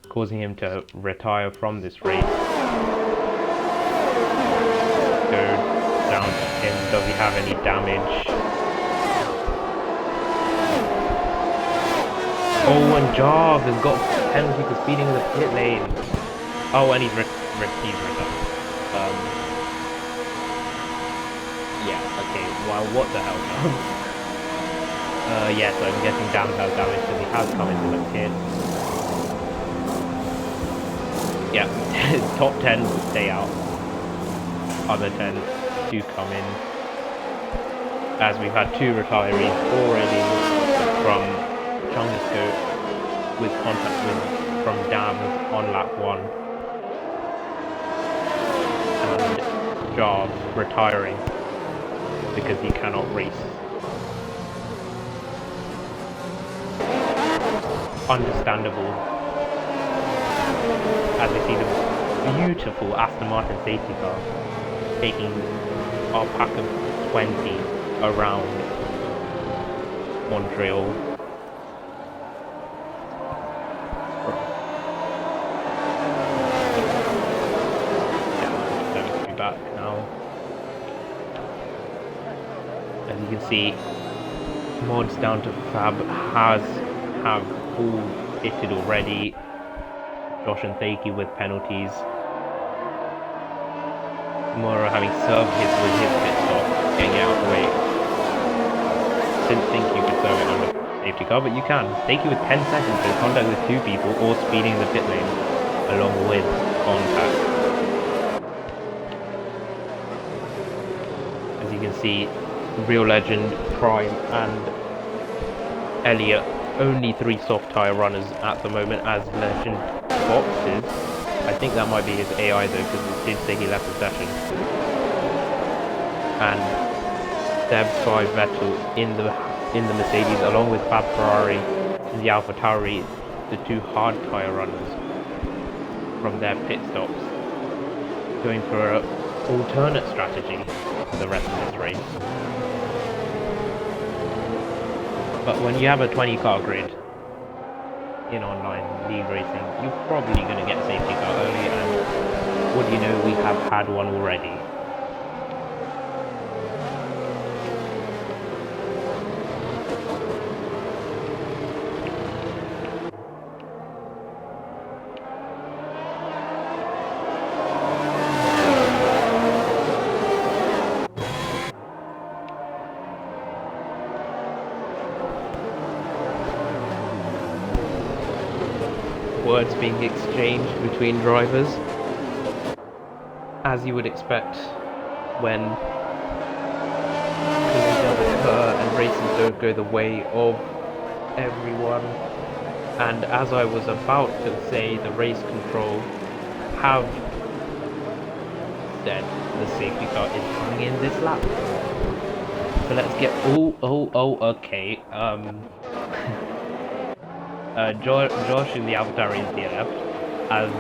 causing him to retire from this race. Go down to him. Does he have any damage? Oh, and Jarve has got penalty for speeding in the pit lane. Oh, and he's returned. Yeah, okay, well, what the hell, yeah, so I'm guessing Dams has damage because he has come into the pit. Yeah, top 10 will stay out. Other 10 do come in. As we've had 2 retirees already from Chungus with contact from Dams on lap 1. And Jarve retiring because he cannot race. Understandable. As we see the beautiful Aston Martin safety car taking our pack of 20 around Montreal. Yeah, be back now. As you can see, mods down to Fab have all fitted already. Josh and Thakey with penalties. Mora having served his pit stop, getting out of the way. Didn't think you could serve it on a safety car, but you can. Thakey with 10 seconds in contact with 2 people or speeding the pit lane along with contact. As you can see, Real Legend, Prime and Elliot, only 3 soft tyre runners at the moment as Legend boxes. I think that might be his AI though, because it did say he left the session. And Seb, Sai, Vettel in the Mercedes, along with Fab Ferrari and the Alpha Tauri, the 2 hard tyre runners from their pit stops, going for an alternate strategy for the rest of this race. But when you have a 20 car grid in online league racing, you're probably going to get a safety car early, and what do you know, we have had one already. Words being exchanged between drivers, as you would expect when collisions occur and races don't go the way of everyone. And as I was about to say, the race control have said the safety car is coming in this lap. So let's get okay. Josh in the AlphaTauri is DNF, as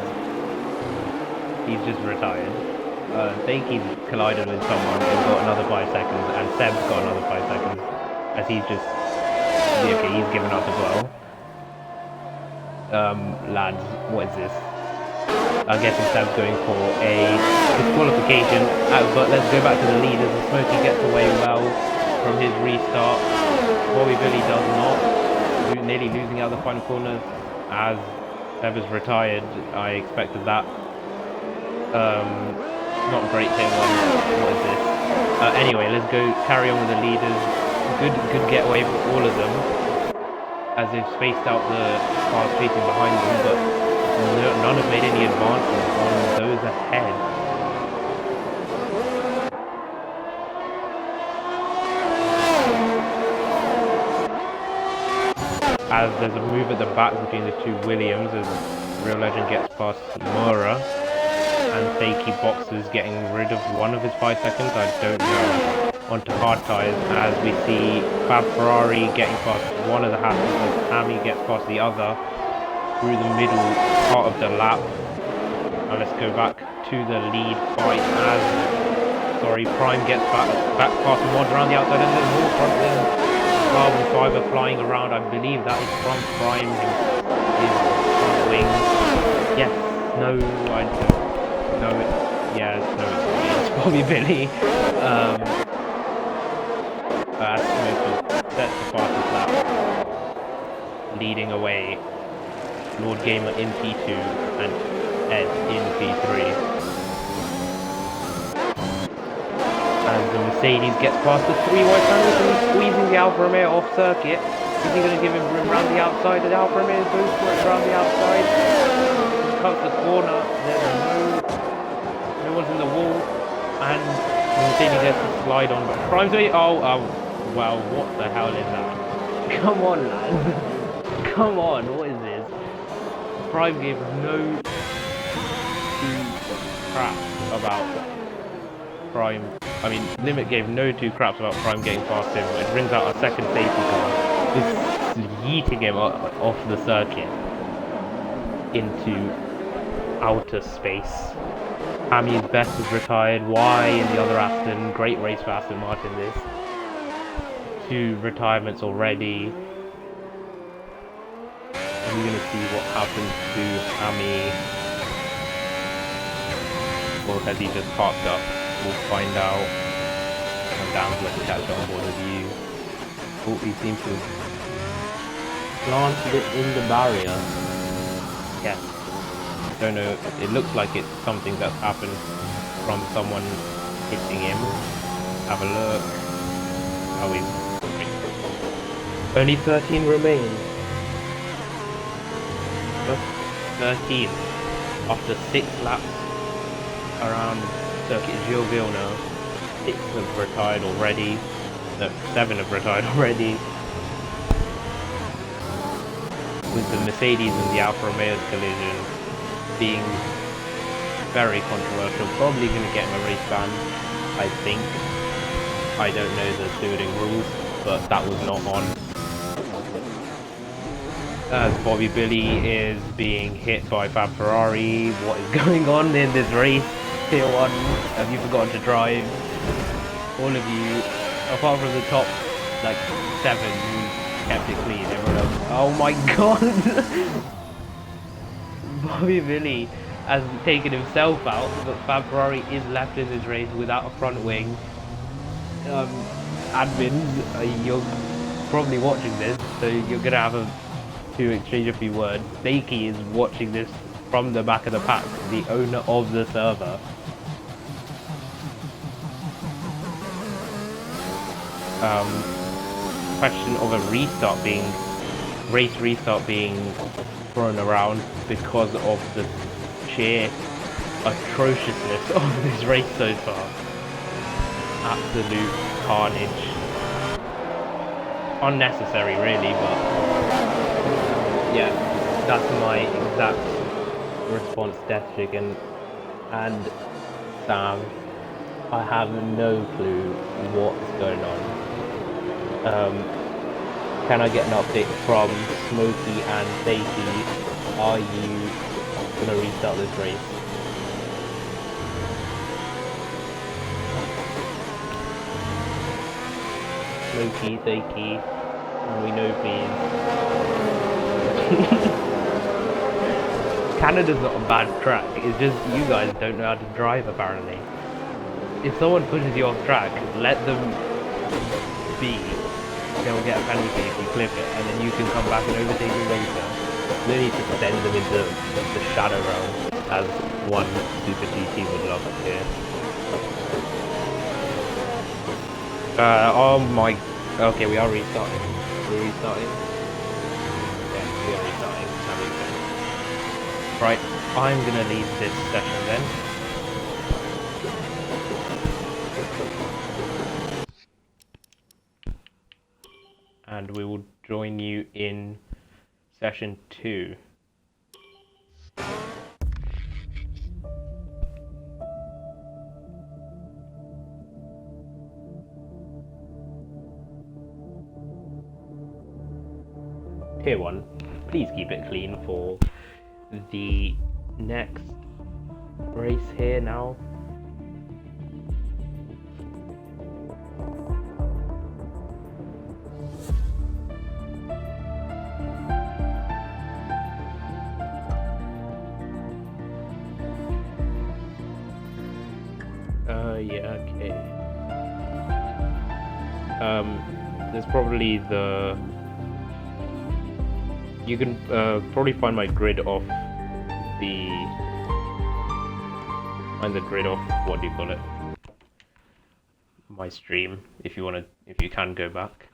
he's just retired. Thakey's collided with someone and got another 5 seconds, and Seb's got another 5 seconds, as he's just... okay, he's given up as well. Lads, what is this? I'm guessing Seb's going for a disqualification, but let's go back to the leaders. Smokey gets away well from his restart. Bobby Billy does not. Nearly losing out the final corners as Seb is retired. I expected that. Not great here one. What is this? Anyway, let's go carry on with the leaders. Good getaway for all of them, as they've spaced out the cars chasing behind them, but none have made any advances on those ahead. As there's a move at the back between the 2 Williams, as Real Legend gets past Mora, and Thakey boxes getting rid of one of his 5 seconds, I don't know, onto hard tyres, as we see Fab Ferrari getting past one of the Hassels, as Hammy gets past the other through the middle part of the lap. Now let's go back to the lead fight as Prime gets back past the mod around the outside, and there's more front wing carbon fiber flying around. I believe that is from Prime, his front wing. Yes, no, I don't know it. Yeah, no, it's Bobby Billy. Smokey sets the fastest lap, leading away Lord Gamer in P2 and Ed in P3. As the Mercedes gets past the 3 white panels and he's squeezing the Alfa Romeo off circuit. Is he going to give him room around the outside? The Alfa Romeo goes for it around the outside. He cuts the corner. There's no one's in the wall, and the Mercedes gets to slide on. But Prime's away. Oh, wow! What the hell is that? Come on, lads! Come on! What is this? Prime gave no crap about Prime. I mean, Limit gave no 2 craps about Prime getting past him. It brings out a second safety car, just yeeting him off the circuit into outer space. Hammy's Best is retired. Y in the other Aston. Great race for Aston Martin this. 2 retirements already. I'm gonna see what happens to Hammy. Or has he just parked up? We'll find out. And Dan's left to catch on board with you. Oh, he seems to have planted it in the barrier. Yes. Don't know. It looks like it's something that's happened from someone hitting him. Have a look. Oh, only 13 remain. Just 13 after 6 laps around Circuit Gilles Villeneuve. 6 have retired already. No, 7 have retired already. With the Mercedes and the Alfa Romeo's collision being very controversial, probably going to get him a race ban, I think. I don't know the stewarding rules, but that was not on. As Bobby Billy is being hit by Fab Ferrari. What is going on in this race? Tier 1, have you forgotten to drive? All of you, apart from the top, like, 7 who kept it clean, everyone else. Oh my god! Bobby Billy has taken himself out, but Fab Ferrari is left in this race without a front wing. Admins, you're probably watching this, so you're gonna have to exchange a few words. Dakey is watching this from the back of the pack, the owner of the server. Question of a race restart being thrown around because of the sheer atrociousness of this race so far. Absolute carnage. Unnecessary really, but yeah, that's my exact response, Death Chicken. And Sam, I have no clue what's going on. Can I get an update from Smokey and Dakey? Are you gonna restart this race? Smokey, Dakey, we know please. Canada's not a bad track, it's just you guys don't know how to drive apparently. If someone pushes you off track, let them be. They'll get a penalty if you clip it, and then you can come back and overtake them later. No need to send them into the shadow realm, as one Super GT would love here. Oh my... Okay, we are restarting. We're restarting? Yeah, we are restarting. That makes sense. Right, I'm gonna leave this session then. And we will join you in session 2. Tier 1, please keep it clean for the next race here now. Yeah, okay. There's probably the... You can probably find my grid off the... Find the grid off, what do you call it? My stream, if you can go back.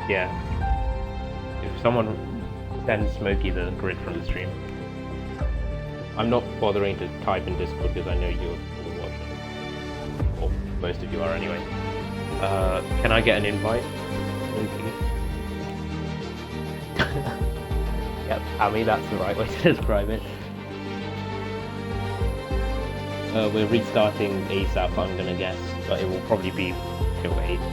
Yeah. If someone sends Smokey the grid from the stream. I'm not bothering to type in Discord because I know you're watching. Or most of you are anyway. Can I get an invite? Yep, Hammy, that's the right way to describe it. We're restarting ASAP, I'm gonna guess, but it will probably be till 8. Yeah.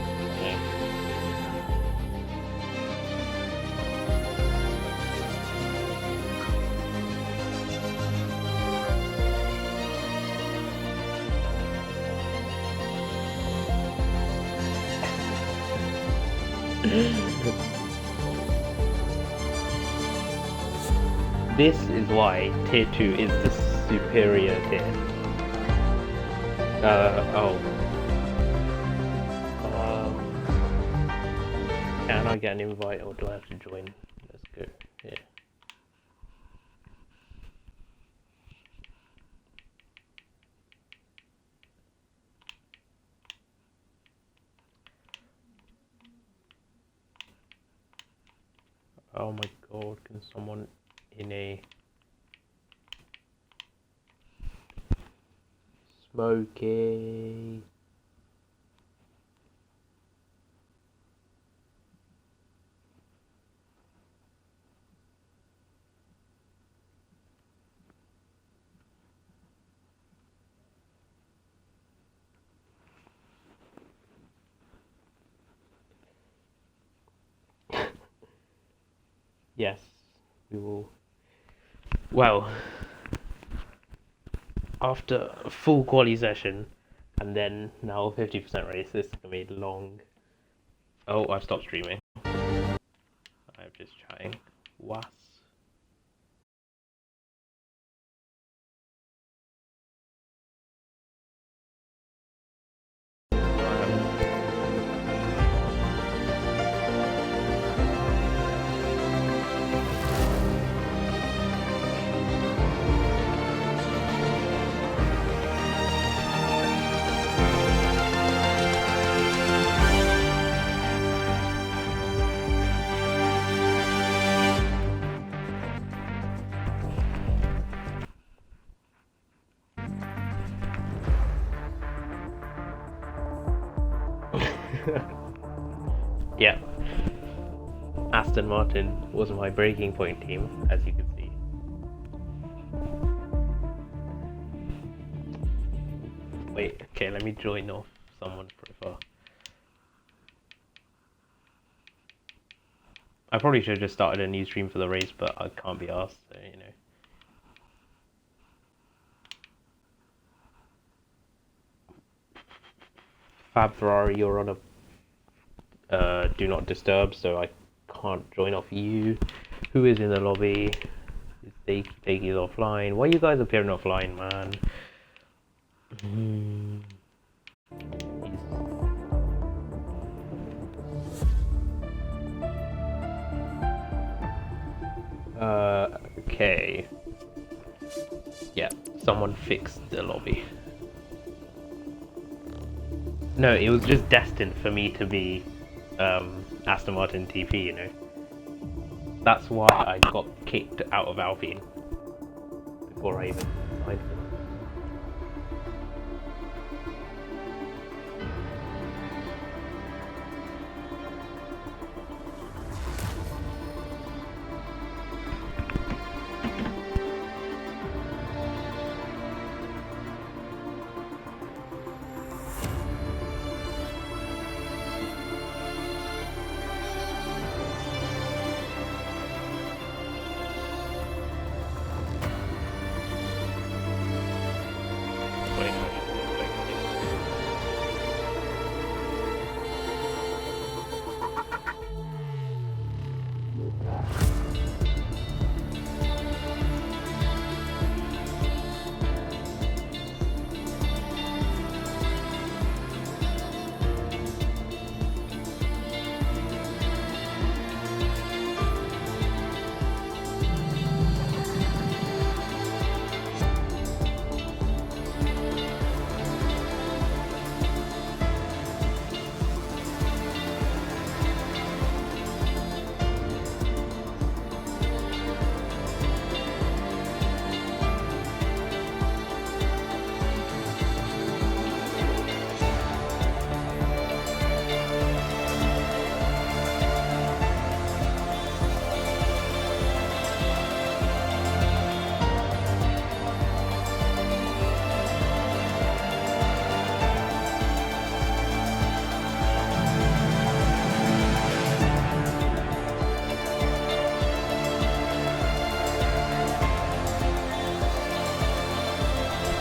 This is why tier 2 is the superior tier. Can I get an invite or do I have to join? Let's go here. Oh my god, can someone in a Smokey? Yes, we will. Well, after a full quali session and then now 50% race, this is gonna be long. Oh, I've stopped streaming. I'm just chatting. Was. Yeah. Aston Martin was my breaking point team, as you can see. Wait, okay, let me join off someone's profile. I probably should have just started a new stream for the race, but I can't be asked, so you know. Fab Ferrari, you're on a do not disturb, so I can't join off you. Who is in the lobby? Is Takey's offline? Why are you guys appearing offline, man? Okay. Yeah, someone fixed the lobby. No, it was just destined for me to be Aston Martin TP, you know. That's why I got kicked out of Alpine before I even signed for them.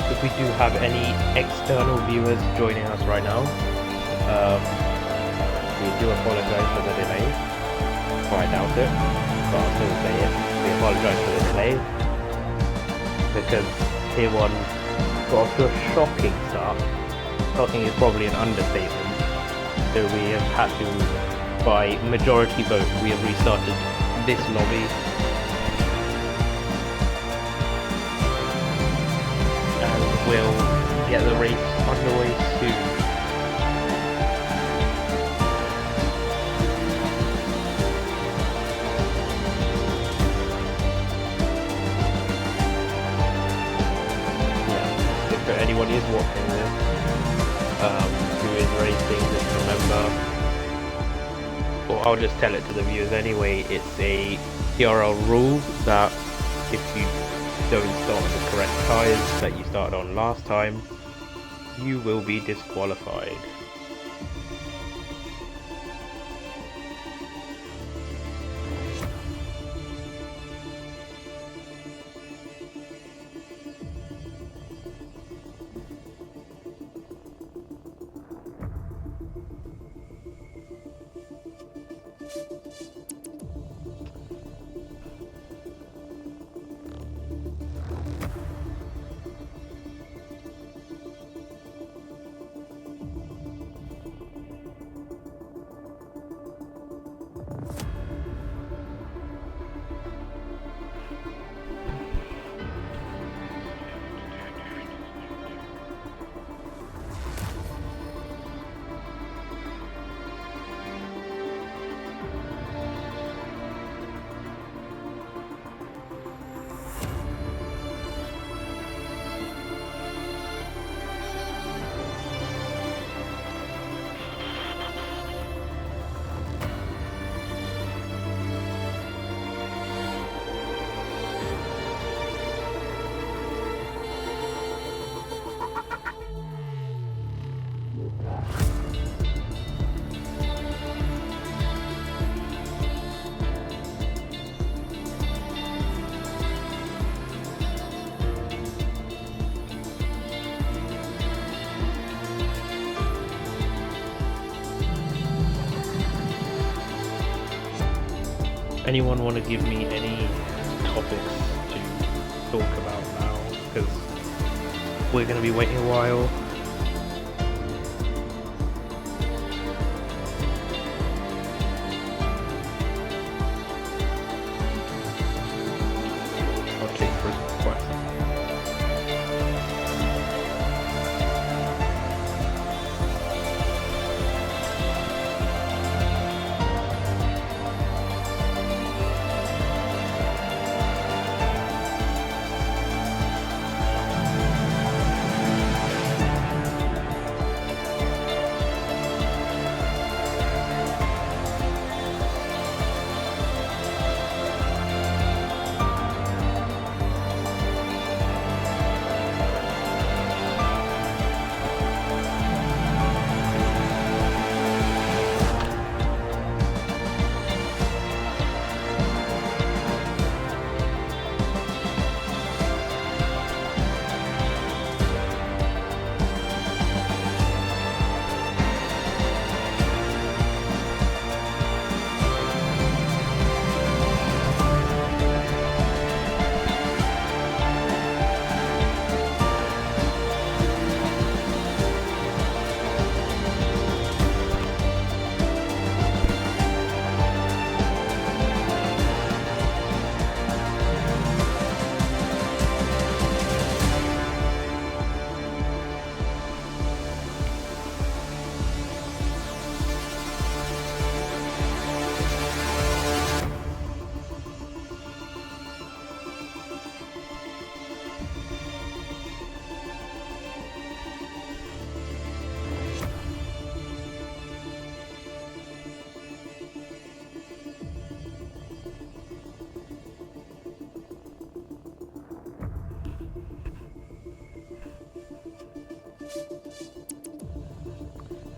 If we do have any external viewers joining us right now, We do apologise for the delay. Or I doubt it, but I'll still say it. We apologise for the delay because Tier 1 got off to a shocking start. Shocking is probably an understatement. So we have had to, by majority vote, we have restarted this lobby. And we'll get the race underway soon. Anyone is watching this, who is racing, just remember, or I'll just tell it to the viewers anyway, it's a TRL rule that if you don't start on the correct tyres that you started on last time, you will be disqualified. Anyone want to give me any topics to talk about now? Because we're going to be waiting a while. I'll take first request.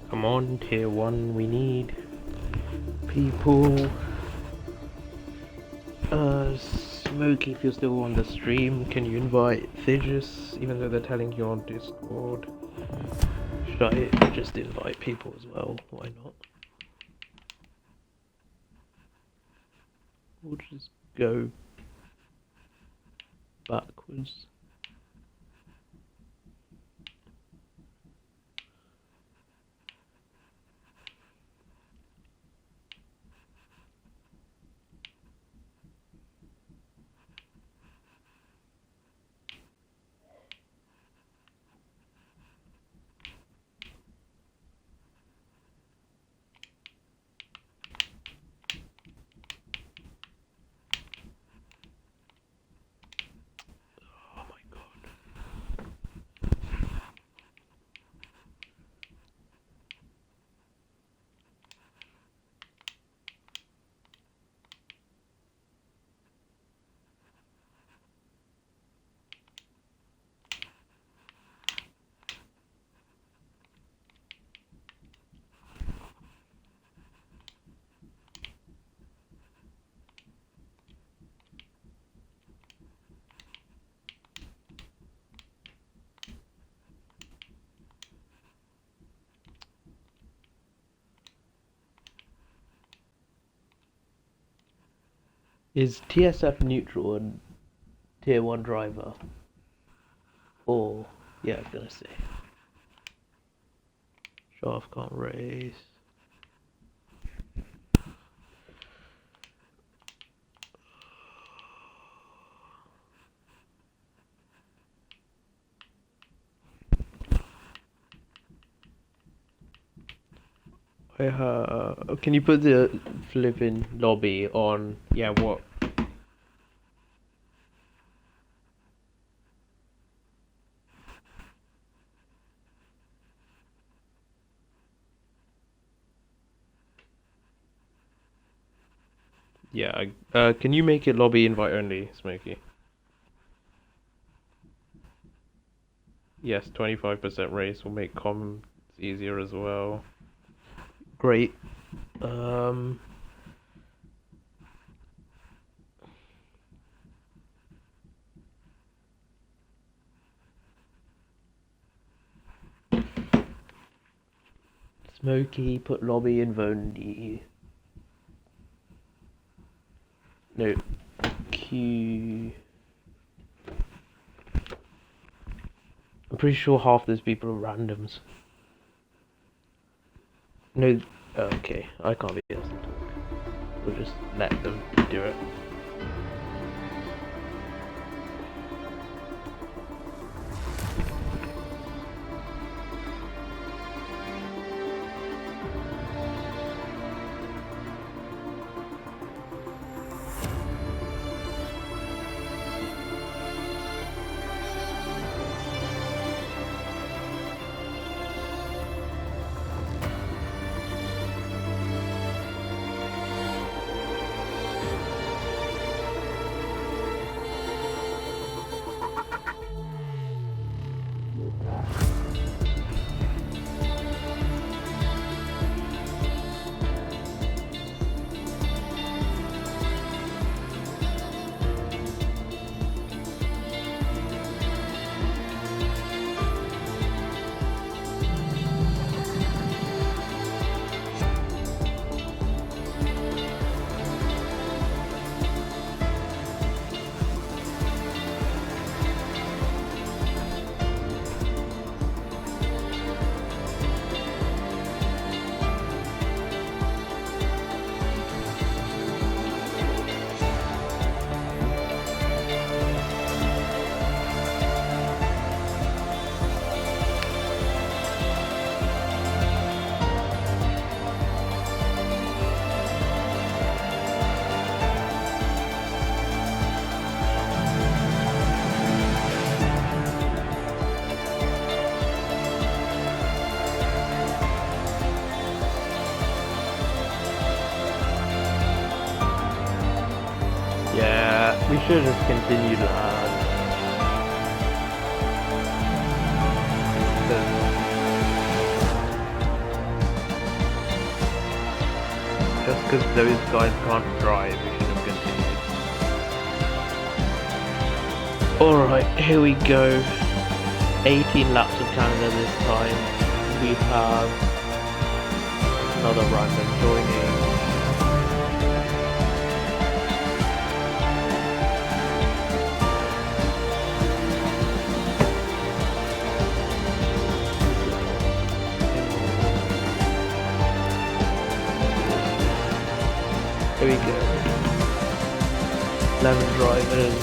Come on, Tier 1, we need people. Smokey, if you're still on the stream, can you invite Thijus, even though they're telling you on Discord? Should I just invite people as well? Why not? We'll just go backwards. Oh my god. Is TSF neutral and tier 1 driver? Or, yeah, I was gonna say. Shaft can't race. Can you put the flipping lobby on? Yeah, what? Yeah, can you make it lobby invite only, Smokey? Yes, 25% race will make comms easier as well. Great. Smokey, put lobby in only. No. Q. I'm pretty sure half those people are randoms. No. Okay, I can't be asked to talk. We'll just let them do it. Yeah, we should have just continued that. Just because those guys can't drive, we should have continued. Alright, here we go. 18 laps of Canada this time. We have another random joining. Here we go. 11 drivers.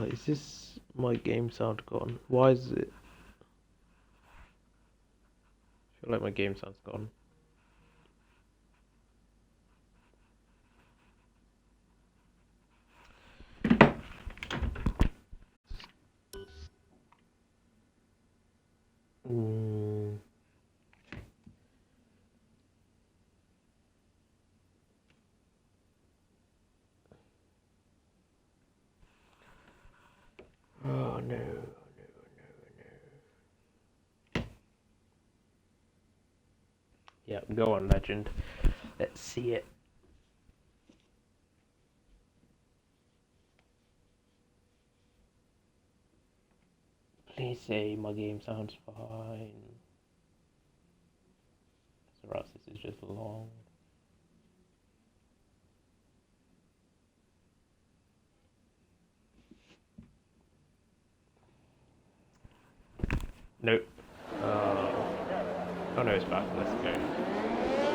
Is this my game sound gone? Why is it? I feel like my game sound's gone. Oh no. Yeah, go on, legend. Let's see it. Please say my game sounds fine. Or else this is just long. Nope. Oh no, it's back. Let's go.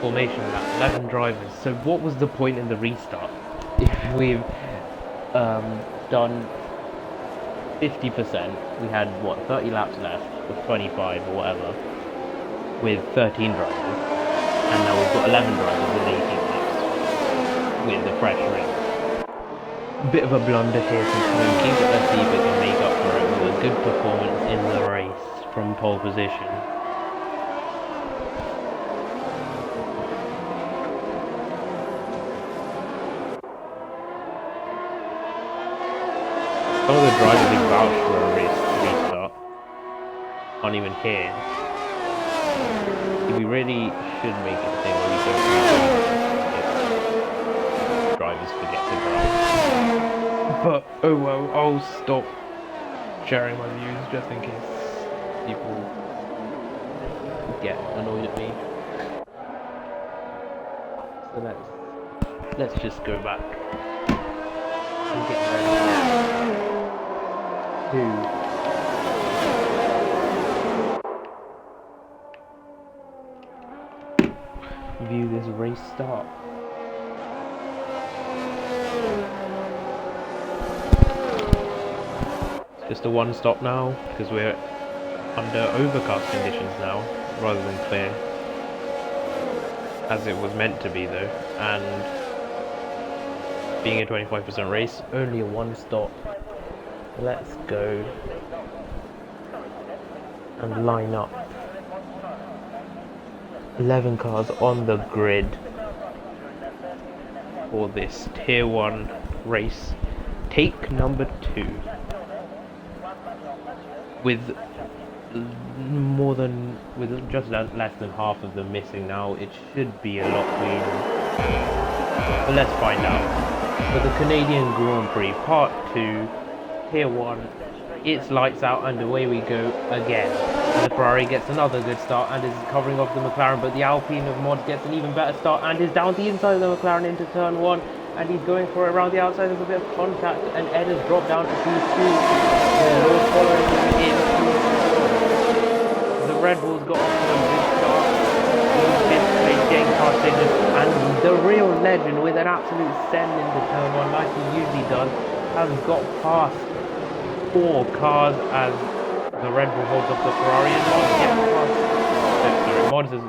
Formation lap, 11 drivers. So what was the point in the restart? If we've done 50%, we had what, 30 laps left, or 25 or whatever, with 13 drivers, and now we've got 11 drivers with 18 laps with the fresh ring. Bit of a blunder here from Koki, but let's see if it can make up for it with a good performance in the race from pole position. Some of the drivers who vouched for a restart aren't even here. We really should make it a thing where we don't if drivers forget to drive. But oh well, I'll stop sharing my views just in case people get annoyed at me. So let's just go back and get ready to view this race start. It's just a one stop now because we're under overcast conditions now rather than clear, as it was meant to be though, and being a 25% race, only a one stop. Let's go and line up. 11 cars on the grid for this tier 1 race, take number 2, with just less than half of them missing now. It should be a lot cleaner, but let's find out. For the Canadian Grand Prix Part 2 tier 1, it's lights out and away we go again. And the Ferrari gets another good start and is covering off the McLaren, but the Alpine of Mods gets an even better start and is down the inside of the McLaren into turn 1, and he's going for it around the outside. There's a bit of contact and Ed has dropped down to Q2. Lord following him in Q4. The Red Bulls got off to a good start. Getting past Digits, and the real legend with an absolute send into turn 1 like he usually does has got past 4 cars as the Red Bull holds off the Ferrari, and Mods gets past. Sorry, Mods has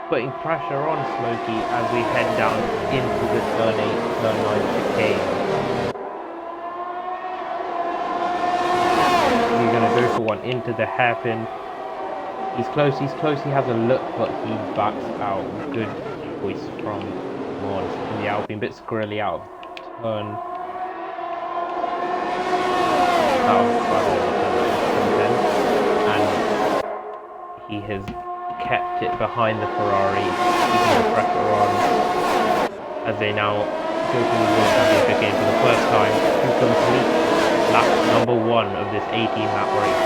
putting pressure on Smokey as we head down into the turn 8, turn 9 chicane. He's going to go for one into the hairpin. He's close, he has a look, but he backs out. Good choice from Mods in the Alpine, bit squirrely out of turn. And he has kept it behind the Ferrari, keeping the pressure on as they now go to the World Championship game for the first time to complete lap number 1 of this 18 lap race.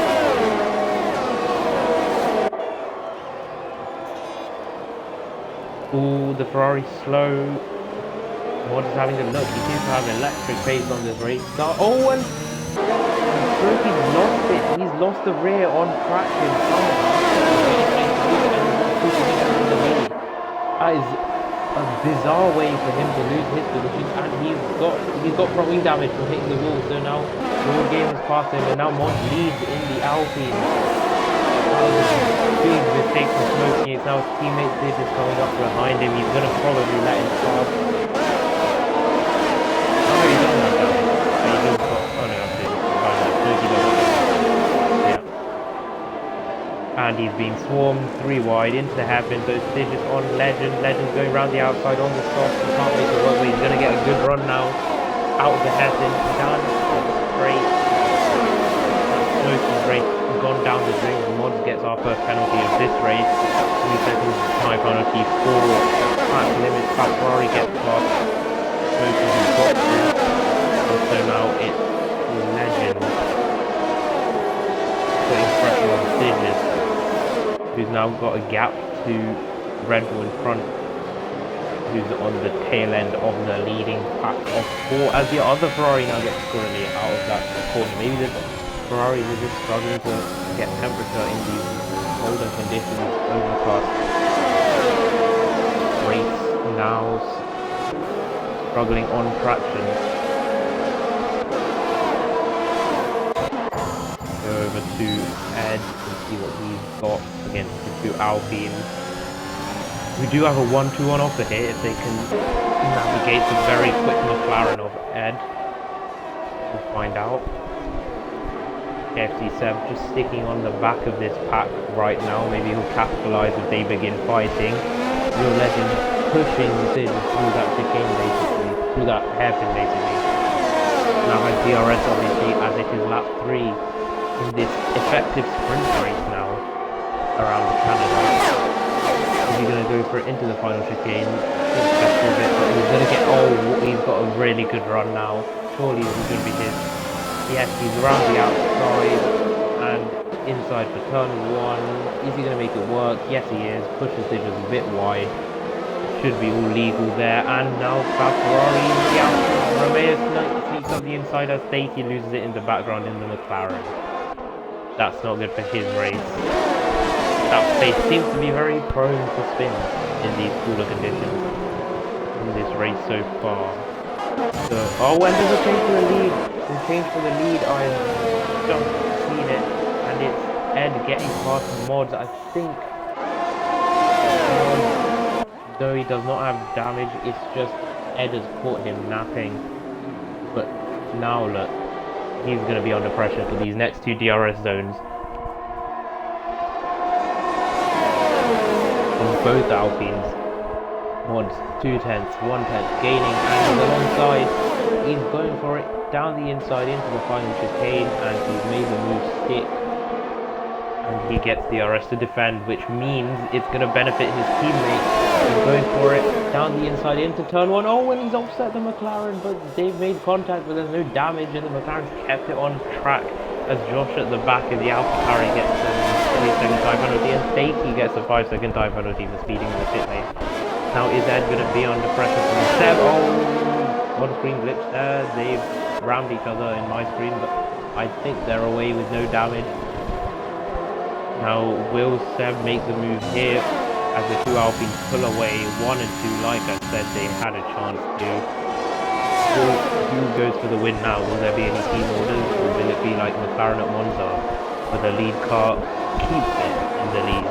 Ooh, the Ferrari slow. Mod is having a look. He seems to have electric pace on this race. Oh, and Smokey's lost it. He's lost the rear on traction somehow. That is a bizarre way for him to lose his position, and he's got front wing damage from hitting the wall. So now the whole game has passed him, and now Mod leads in the Alpine. Big mistake from Smokey. It's now his teammate Sid is coming up behind him. He's gonna probably let him pass. Oh, he doesn't have damage. He does got. Oh no, that's it. Smokey doesn't. Yeah. And he's being swarmed 3 wide into the hairpin. So Sid is on Legend. Legend's going around the outside on the soft. He can't make it work, but he's gonna get a good run now. Out of the hairpin. Down straight. Smokey's race gone down the drain. Mods gets our first penalty of this race. 3 seconds time penalty for track limit. Ferrari gets past Smokey who got through. And so now it's Legend putting pressure on Sidges, who's now got a gap to Red Bull in front, who's on the tail end of the leading pack of 4 as the other Ferrari now gets squarely out of that corner. Maybe the Ferraris are just struggling to get temperature in these colder conditions over the past race. Now struggling on traction. Go over to Ed and see what he's got against the 2 Alpines. We do have a 1-2 on offer here if they can navigate the very quick McLaren of Ed. We'll find out. KFC Seb just sticking on the back of this pack right now. Maybe he'll capitalise if they begin fighting. Real Legend pushing Sid through that chicane basically, through that hairpin basically. Now has DRS obviously as it is lap 3 in this effective sprint race now around Canada. Is he going to go for it into the final chicane? He's going to get, he's got a really good run now. Surely this is going to be his. Yes, he's around the outside and inside for turn 1. Is he going to make it work? Yes, he is. Pushes it just a bit wide. Should be all legal there. And now Ferrari in the outside. Romeo sneaks up the inside as Stacey loses it in the background in the McLaren. That's not good for his race. That space seems to be very prone to spins in these cooler conditions in this race so far. So, and there's a change for the lead. The change for the lead, I've just seen it, and it's Ed getting past Mods. I think Mods, though he does not have damage, it's just Ed has caught him napping. But now look, he's going to be under pressure for these next 2 DRS zones. From both Alpines. Mods 2 tenths, 1 tenth, gaining, and alongside. He's going for it down the inside into the final chicane, and he's made the move stick. And he gets the DRS to defend, which means it's going to benefit his teammate. He's going for it down the inside into turn 1. Oh, and he's offset the McLaren, but they've made contact, but there's no damage, and the McLaren's kept it on track as Josh at the back of the AlphaTauri gets a 3-second time penalty, and Stacey gets a 5-second time penalty for speeding in the pit lane. Now is Ed going to be under pressure from Seb? Oh, on-screen glitch there. They've rammed each other in my screen, but I think they're away with no damage. Now will Seb make the move here as the 2 Alpines pull away 1 and 2? Like I said, they had a chance to. Who goes for the win now? Will there be any team orders, or will it be like McLaren at Monza, where the lead car keeps it in the lead?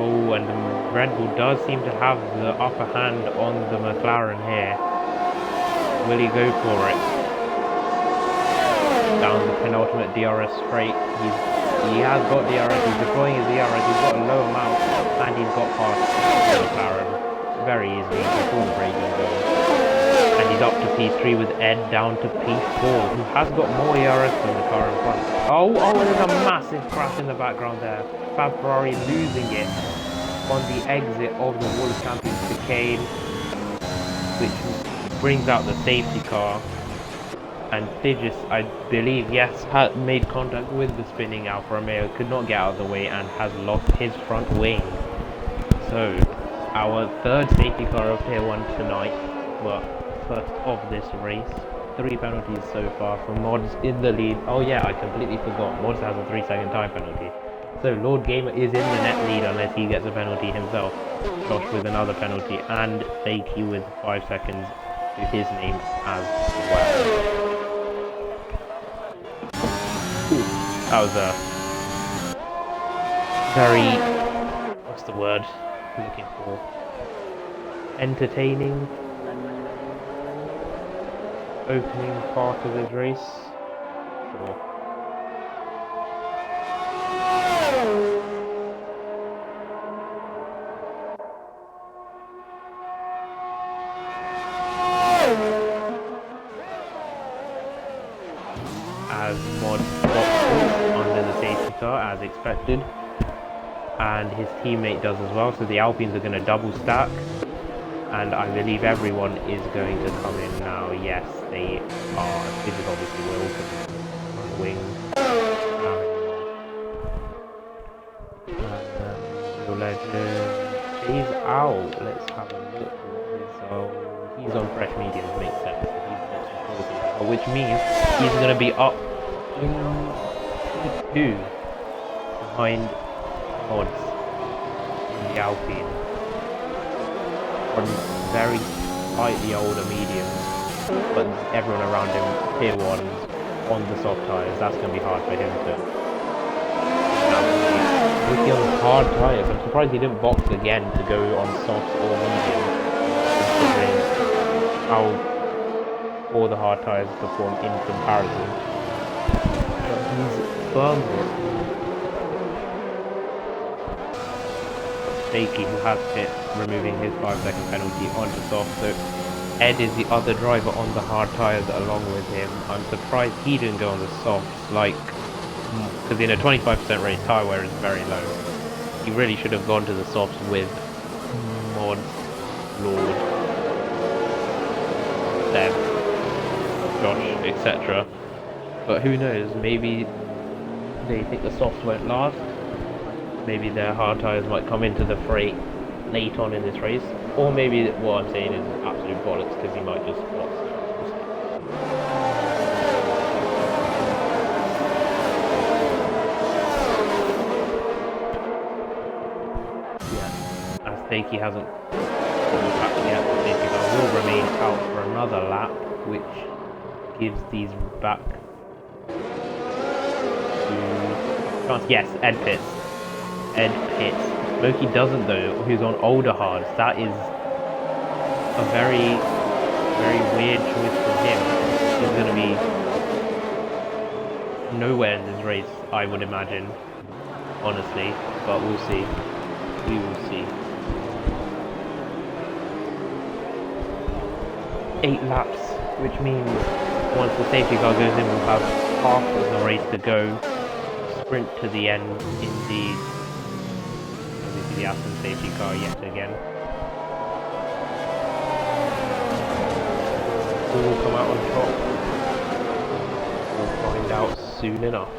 Oh, and the Red Bull does seem to have the upper hand on the McLaren here. Will he go for it? Down the penultimate DRS straight. He has got DRS, he's deploying his DRS, he's got a low amount, and he's got past the McLaren very easily before the braking goes. And he's up to P3 with Ed down to P4, who has got more ERS than the car in front. Oh, there's a massive crash in the background there. Fab Ferrari losing it on the exit of the Wall of Champions chicane, which brings out the safety car. And Digis, I believe, yes, had made contact with the spinning Alfa Romeo, could not get out of the way and has lost his front wing. So, our third safety car of Tier 1 tonight, well, first of this race. 3 penalties so far for Mods in the lead. Oh yeah, I completely forgot, Mods has a 3-second time penalty. So Lord Gamer is in the net lead unless he gets a penalty himself. Josh with another penalty, and Fakey with 5 seconds to his name as well. That was a very, what's the word I'm looking for? Entertaining opening part of this race. Sure. As Mod got under the safety car as expected, and his teammate does as well, so the Alpines are going to double stack, and I believe everyone is going to come in now. Yes, they are. This is obviously Will on the wing. Your legend is out. Let's have a look at he's on fresh mediums, makes sense. Which means he's going to be up 2 behind Mods in the Alpine on very slightly older mediums, but everyone around him Tier 1s on the soft tyres. That's going to be hard for him to looking on hard tyres. I'm surprised he didn't box again to go on softs or mediums, considering how all the hard tyres perform in comparison. But he's firm with Fakey, who has hit, removing his 5-second penalty onto soft. So Ed is the other driver on the hard tyres along with him. I'm surprised he didn't go on the softs, because in a 25% race, tyre wear is very low. He really should have gone to the softs with Mod, Lord, Seb, Josh, etc. But who knows, maybe they think the softs won't last. Maybe their hard tyres might come into the fray late on in this race. Or maybe what I'm saying is absolute bollocks, because he might just box it. Yeah, as Fakey hasn't yet, the safety car will remain out for another lap, which gives these back to chance. Yes, Ed pits. Loki doesn't though, who's on older hards. That is a very, very weird choice for him. He's going to be nowhere in this race, I would imagine, honestly, but we'll see. We will see. 8 laps, which means once the safety car goes in, we'll have half of the race to go. Sprint to the end, indeed. Obviously the Aston safety car yet again. Who will come out on top? We'll find out soon enough.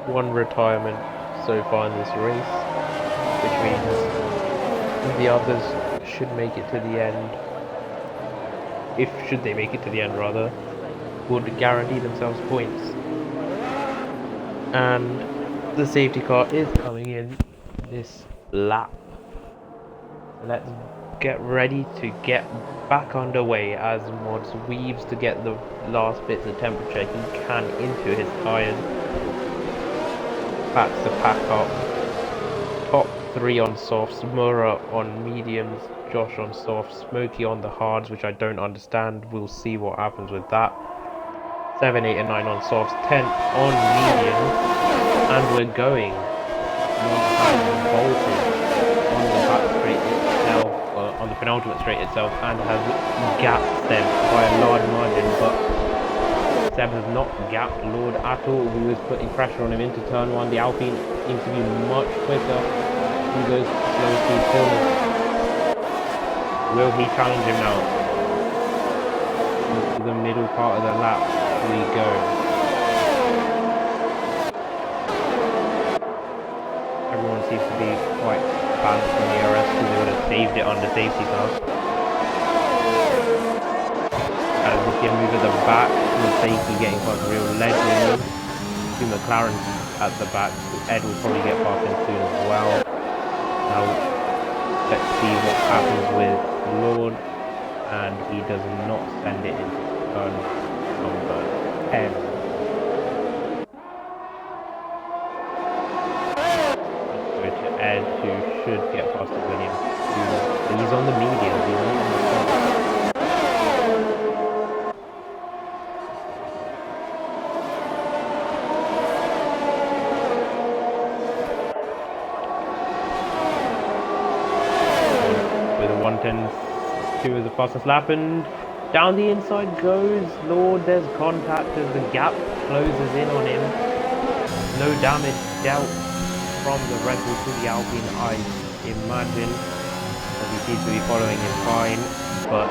One retirement so far in this race, which means the others should make it to the end, should they make it to the end rather, would guarantee themselves points. And the safety car is coming in this lap. Let's get ready to get back underway as Mods weaves to get the last bits of temperature he can into his tyres. Backs the pack up. Top 3 on softs, Mura on mediums, Josh on softs, Smokey on the hards, which I don't understand. We'll see what happens with that. 7, 8 and 9 on softs, 10 on mediums, and we're going. Bolted on the back straight itself, on the penultimate straight itself, and has gapped Seb by a large margin, but Seb has not gapped Lord at all, who is putting pressure on him into turn 1. The Alpine seems to be much quicker. He goes slow speed corner. Will he challenge him now? Into the middle part of the lap we go. Everyone seems to be quite balanced on the RS because they would have saved it under safety car. As we can move at the back, with safety getting past Real Legend. Two McLaren at the back. Ed will probably get past him soon as well. Now let's see what happens with Lord, and he does not send it into turn number 10. Let's go to Ed, who should get past Williams. He's on the mediums, he's not on the front. Two is the fastest lap, and down the inside goes Lord. There's contact as the gap closes in on him. No damage dealt from the Red Bull to the Alpine, I imagine, as he seems to be following him fine, but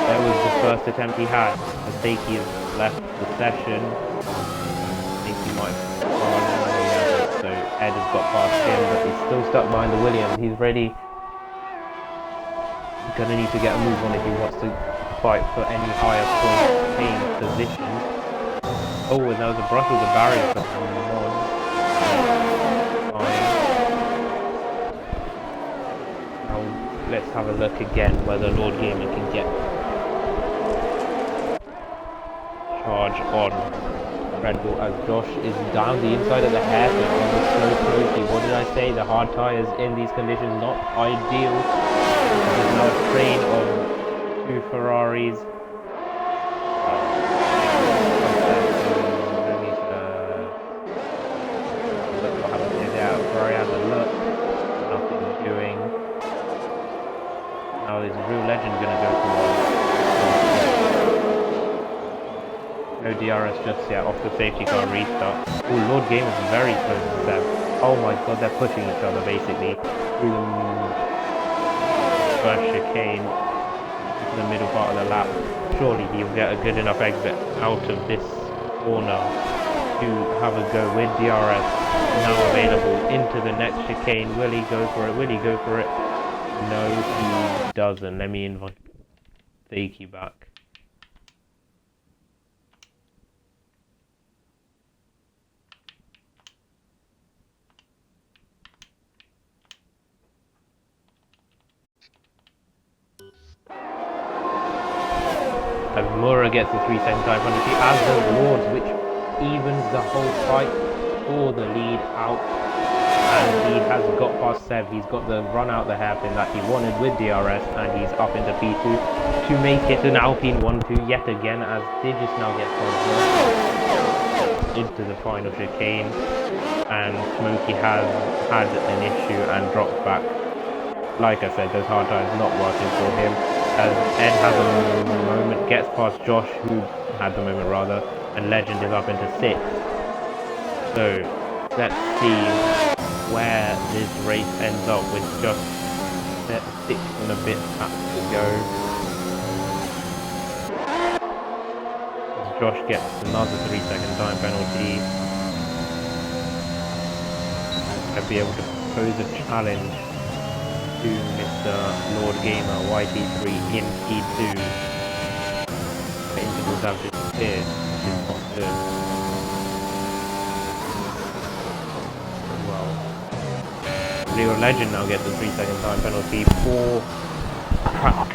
that was the first attempt he had. Mistake has left the session. I think he might have gone, so Ed has got past him, but he's still stuck behind the Williams. He's ready. Gonna need to get a move on if he wants to fight for any higher point paying position. Oh, and that was a brush with the barrier for Mod. Now let's have a look again whether Lord Gamer can get charge on Red Bull as Josh is down the inside of the hairpin on the slow closely. What did I say? The hard tyres in these conditions not ideal. There's now a train of 2 Ferraris. Look what happens here. Yeah, Ferrari has a look. Nothing doing. Now is Real Legend going to go for one? No DRS just yet off the safety car restart. Oh, Lord Game is very close to Seb. Oh my god, they're pushing each other basically through the first chicane into the middle part of the lap. Surely he'll get a good enough exit out of this corner to have a go with DRS now available into the next chicane. Will he go for it? Will he go for it? No, he doesn't. Let me invite Fakey back. As Mura gets the 3-second time penalty, as does Lords, which evens the whole fight for the lead out. And he has got past Seb. He's got the run out the hairpin that he wanted with DRS, and he's up into P2 to make it an Alpine 1-2 yet again, as Digis now gets into the final chicane, and Smokey has had an issue and dropped back. Like I said, those hard tires not working for him. As Ed has a moment, gets past Josh, who had the moment rather, and Legend is up into 6th. So let's see where this race ends up with just 6 and a bit laps to go. As Josh gets another 3-second time penalty, I'd be able to pose a challenge to Mr. Lord Gamer YT3 in P2. The intervals have disappeared, which is not good. Well, Leo Legend now gets a 3-second time penalty for track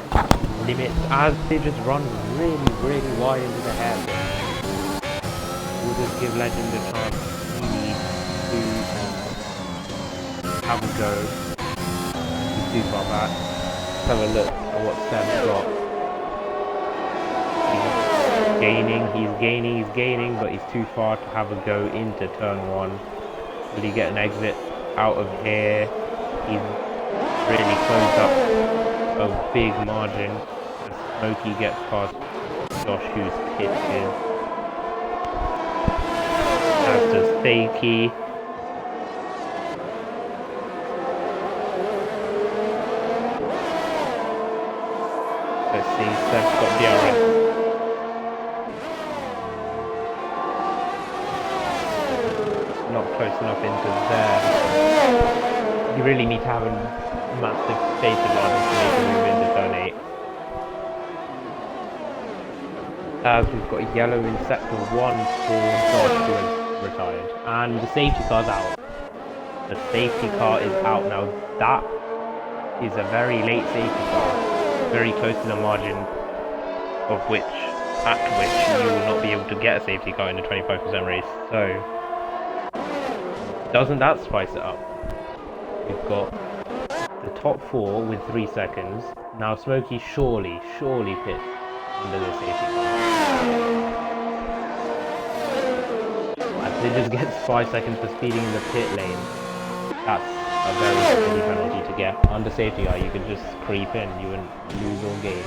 limits as they just run really wide into the hairpin. We'll just give Legend a chance to have a go. He's too far back. Let's have a look at what Sam's got. He's gaining, but he's too far to have a go into turn 1. Will he get an exit out of here? He's really closed up a big margin as Smokey gets past Josh, who's pitches. As does Fakey. Let's see, Steph's got DRS. Not close enough into there. You really need to have a massive space advantage to make a move into turn 8. As we've got a yellow in sector 1 for Josh, who has retired. And the safety car's out. The safety car is out. Now that is a very late safety car. Very close to the margin at which you will not be able to get a safety car in a 25% race. So doesn't that spice it up? We've got the top 4 with 3 seconds. Now Smokey surely pits under the safety car. As they just get 5 seconds for speeding in the pit lane. That's a very silly penalty to get. Under safety car you can just creep in, you wouldn't lose all game.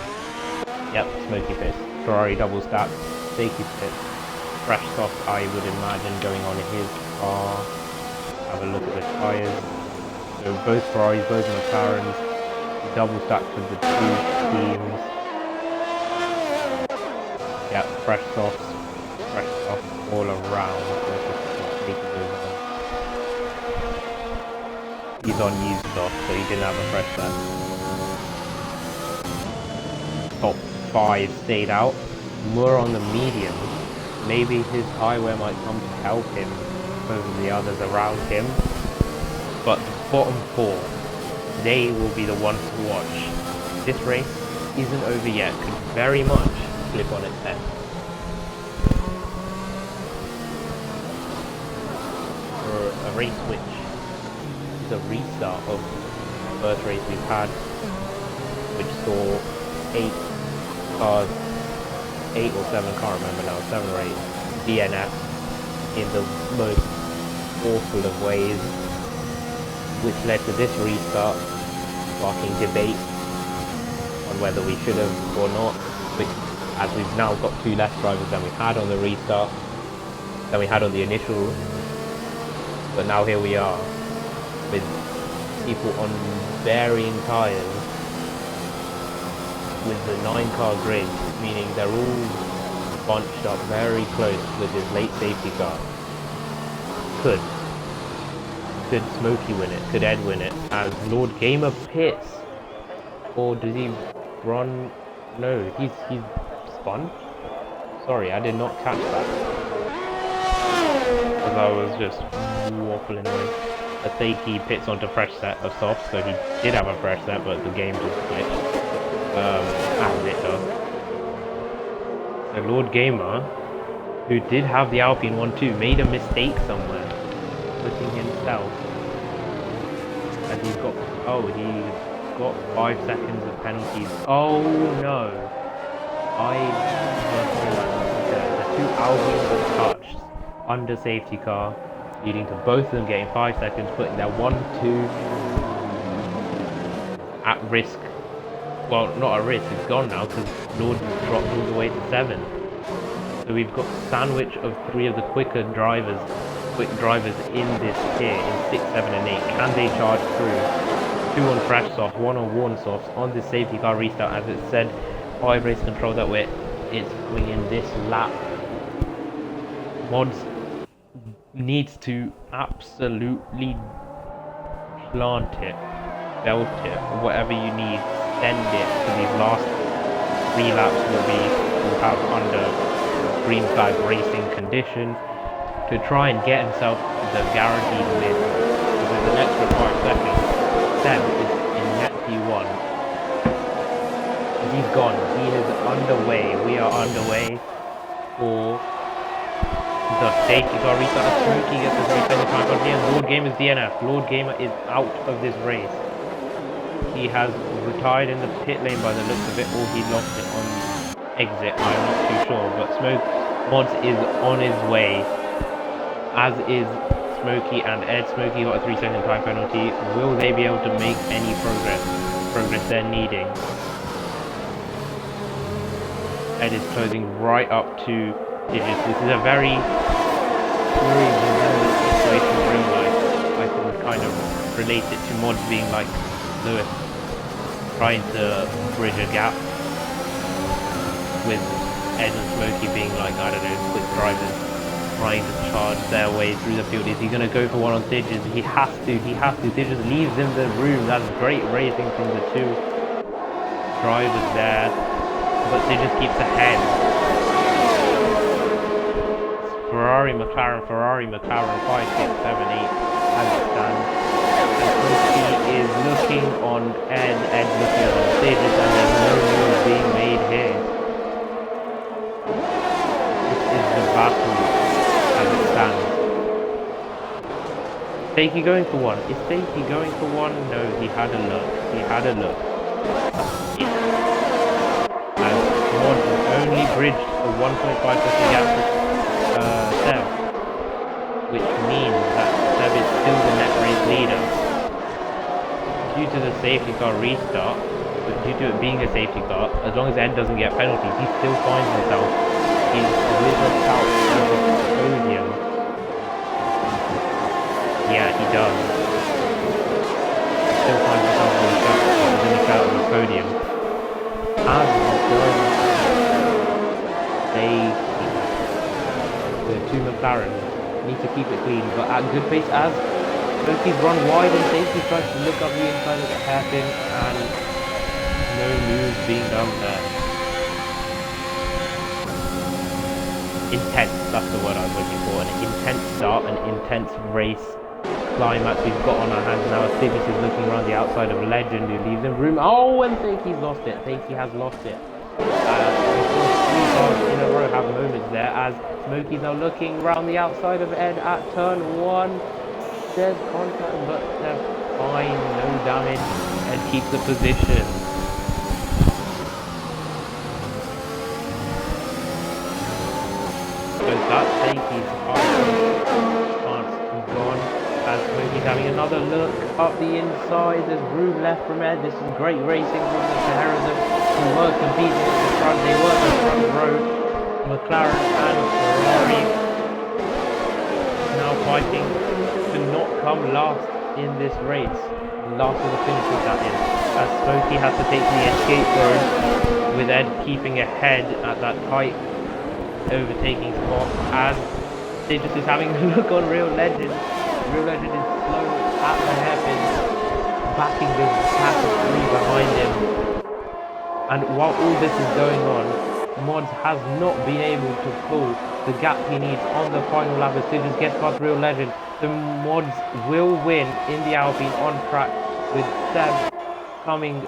Yep, Smokey pits. Ferrari double stack, Fakey pits. Fresh soft I would imagine going on in his car. Have a look at the tyres. So both Ferraris, both McLarens, double stacked for the 2 teams. Yeah, fresh softs all around. He's on used soft, so he didn't have a fresh set. Top 5 stayed out. Moore on the medium. Maybe his high wear might come to help him over the others around him, but the bottom 4, they will be the ones to watch. This race isn't over yet, could very much flip on its head. For a race which is a restart of the first race we've had, which saw 8 cars, 8 or 7, can't remember now, 7 or 8 DNF in the most awful of ways, which led to this restart, sparking debate on whether we should have or not, which, as we've now got 2 less drivers than we had on the restart, than we had on the initial, but now here we are, with people on varying tyres, with the 9-car grid, meaning they're all bunched up very close with this late safety car. Could Smokey win it? Could Ed win it? As Lord Gamer pits? Or does he run? No, he's spun? Sorry, I did not catch that. Because I was just waffling away. I think he pits onto fresh set of soft, so he did have a fresh set, but the game just glitched. As it does. So Lord Gamer, who did have the Alpine 1-2, made a mistake somewhere, putting himself, and he's got 5 seconds of penalties. Oh no! The 2 Alpines were touched under safety car, leading to both of them getting 5 seconds, putting their 1-2 at risk. Well, not at risk, it's gone now because Lord dropped all the way to 7. So we've got sandwich of 3 of the quick drivers in this tier in 6, 7 and 8. Can they charge through? 2 on fresh soft, 1 on worn softs on this safety car restart, as it said, 5 race control that it's coming in this lap. Mods needs to absolutely plant it belt it, whatever you need, send it to these last 3 laps will have under green flag racing condition to try and get himself the guaranteed win. Because the next required second, Seb is in net P1. He's gone. He is underway. We are underway for the safety car restart. Smokey gets the 3 second time on here. Lord Gamer's DNF. Lord Gamer is out of this race. He has retired in the pit lane by the looks of it, or he lost it on exit. I'm not too sure. But Smoke Mods is on his way, as is Smokey and Ed. Smokey got a 3 second time penalty. Will they be able to make any progress they're needing? Ed is closing right up to Digits. This is a very resemblance situation in real life. I can kind of relate it to Mods being like Lewis trying to bridge a gap, with Ed and Smokey being like, I don't know, quick drivers trying to charge their way through the field. Is he going to go for one on Digits? He has to. Digits leaves him the room. That's great racing from the 2 drivers there, but Digits keeps ahead. Ferrari, McLaren, 5, 6, 7, 8 as it stands. And Smokey is looking on Ed looking on Digits, and there's no move being made here. This is the battle as it stands. Stakey going for one. Is Stakey going for one? No, he had a look. As Mod only bridged a 1.5 second gap to Seb, which means that Seb is still the net race leader. Due to the safety car restart, but due to it being a safety car, as long as Ed doesn't get penalties, he still finds himself in without the podium. Yeah, he does. He still finds himself without the podium. As does the 2 McLaren need to keep it clean, but at good pace as Smokey's run wide and Safety tries to look up the inside of the hairpin, and no moves being done there. Intense, that's the word I was looking for. An intense start, an intense race climax we've got on our hands now as Safety is looking around the outside of Legend, who leaves him room. Oh, and Safety's lost it. Safety has lost it. 3 cars in a row have moments there as Smokey's now looking around the outside of Ed at turn 1. There's contact, but they're fine, no damage, and keeps the position. So that's Safety's chance gone, as Smokey's having another look up the inside. There's room left from Ed. This is great racing from the Sahara, who were competing at the front. They were the front row. McLaren and Ferrari now fighting to not come last in this race. Last of the finishes, that is. As Smokey has to take the escape road, with Ed keeping ahead at that tight overtaking spot. As Digits is having a look on Real Legend. Real Legend is slow at the hairpin, backing the pack of 3 behind him. And while all this is going on, Mods has not been able to pull the gap he needs on the final lap as Digits gets past Real Legend. The Mods will win in the Alpine on track, with Seb coming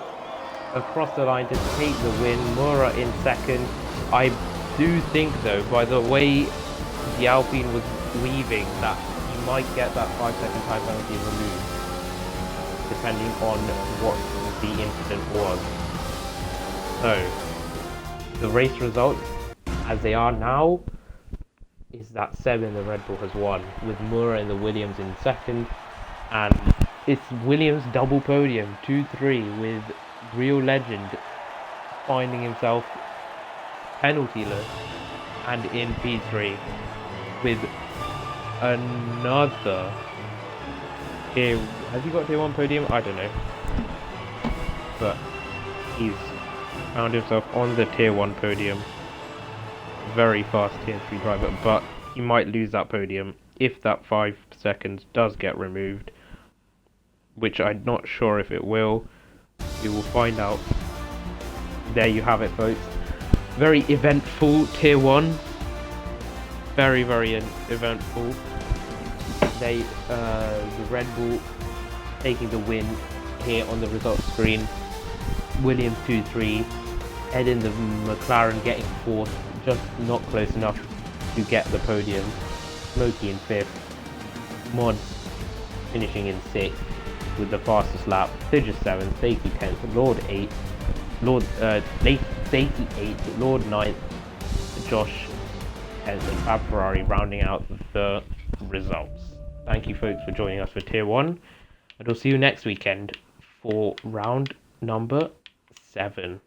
across the line to take the win. Mura in second. I do think though, by the way the Alpine was weaving, that he might get that 5 second time penalty removed, depending on what the incident was. So, the race results, as they are now, is that Seb in the Red Bull has won, with Mura in the Williams in second, and it's Williams double podium, 2-3, with Real Legend finding himself penaltyless and in P3, with another tier. Has he got tier 1 podium? I don't know, but he's found himself on the tier 1 podium. Very fast tier 3 driver, but he might lose that podium if that 5 seconds does get removed. which I'm not sure if it will. We will find out. There you have it, folks. Very eventful Tier 1. Very, very eventful. The Red Bull taking the win here on the results screen. Williams 2-3. Ed in the McLaren getting 4th, just not close enough to get the podium. Smokey in 5th. Mod finishing in 6th with the fastest lap. Sidger 7th, Safety 10th, Lord 8th, Safety 8th, Lord 9th, Josh 10th, and Fab Ferrari rounding out the results. Thank you, folks, for joining us for Tier 1, and we'll see you next weekend for round number 7.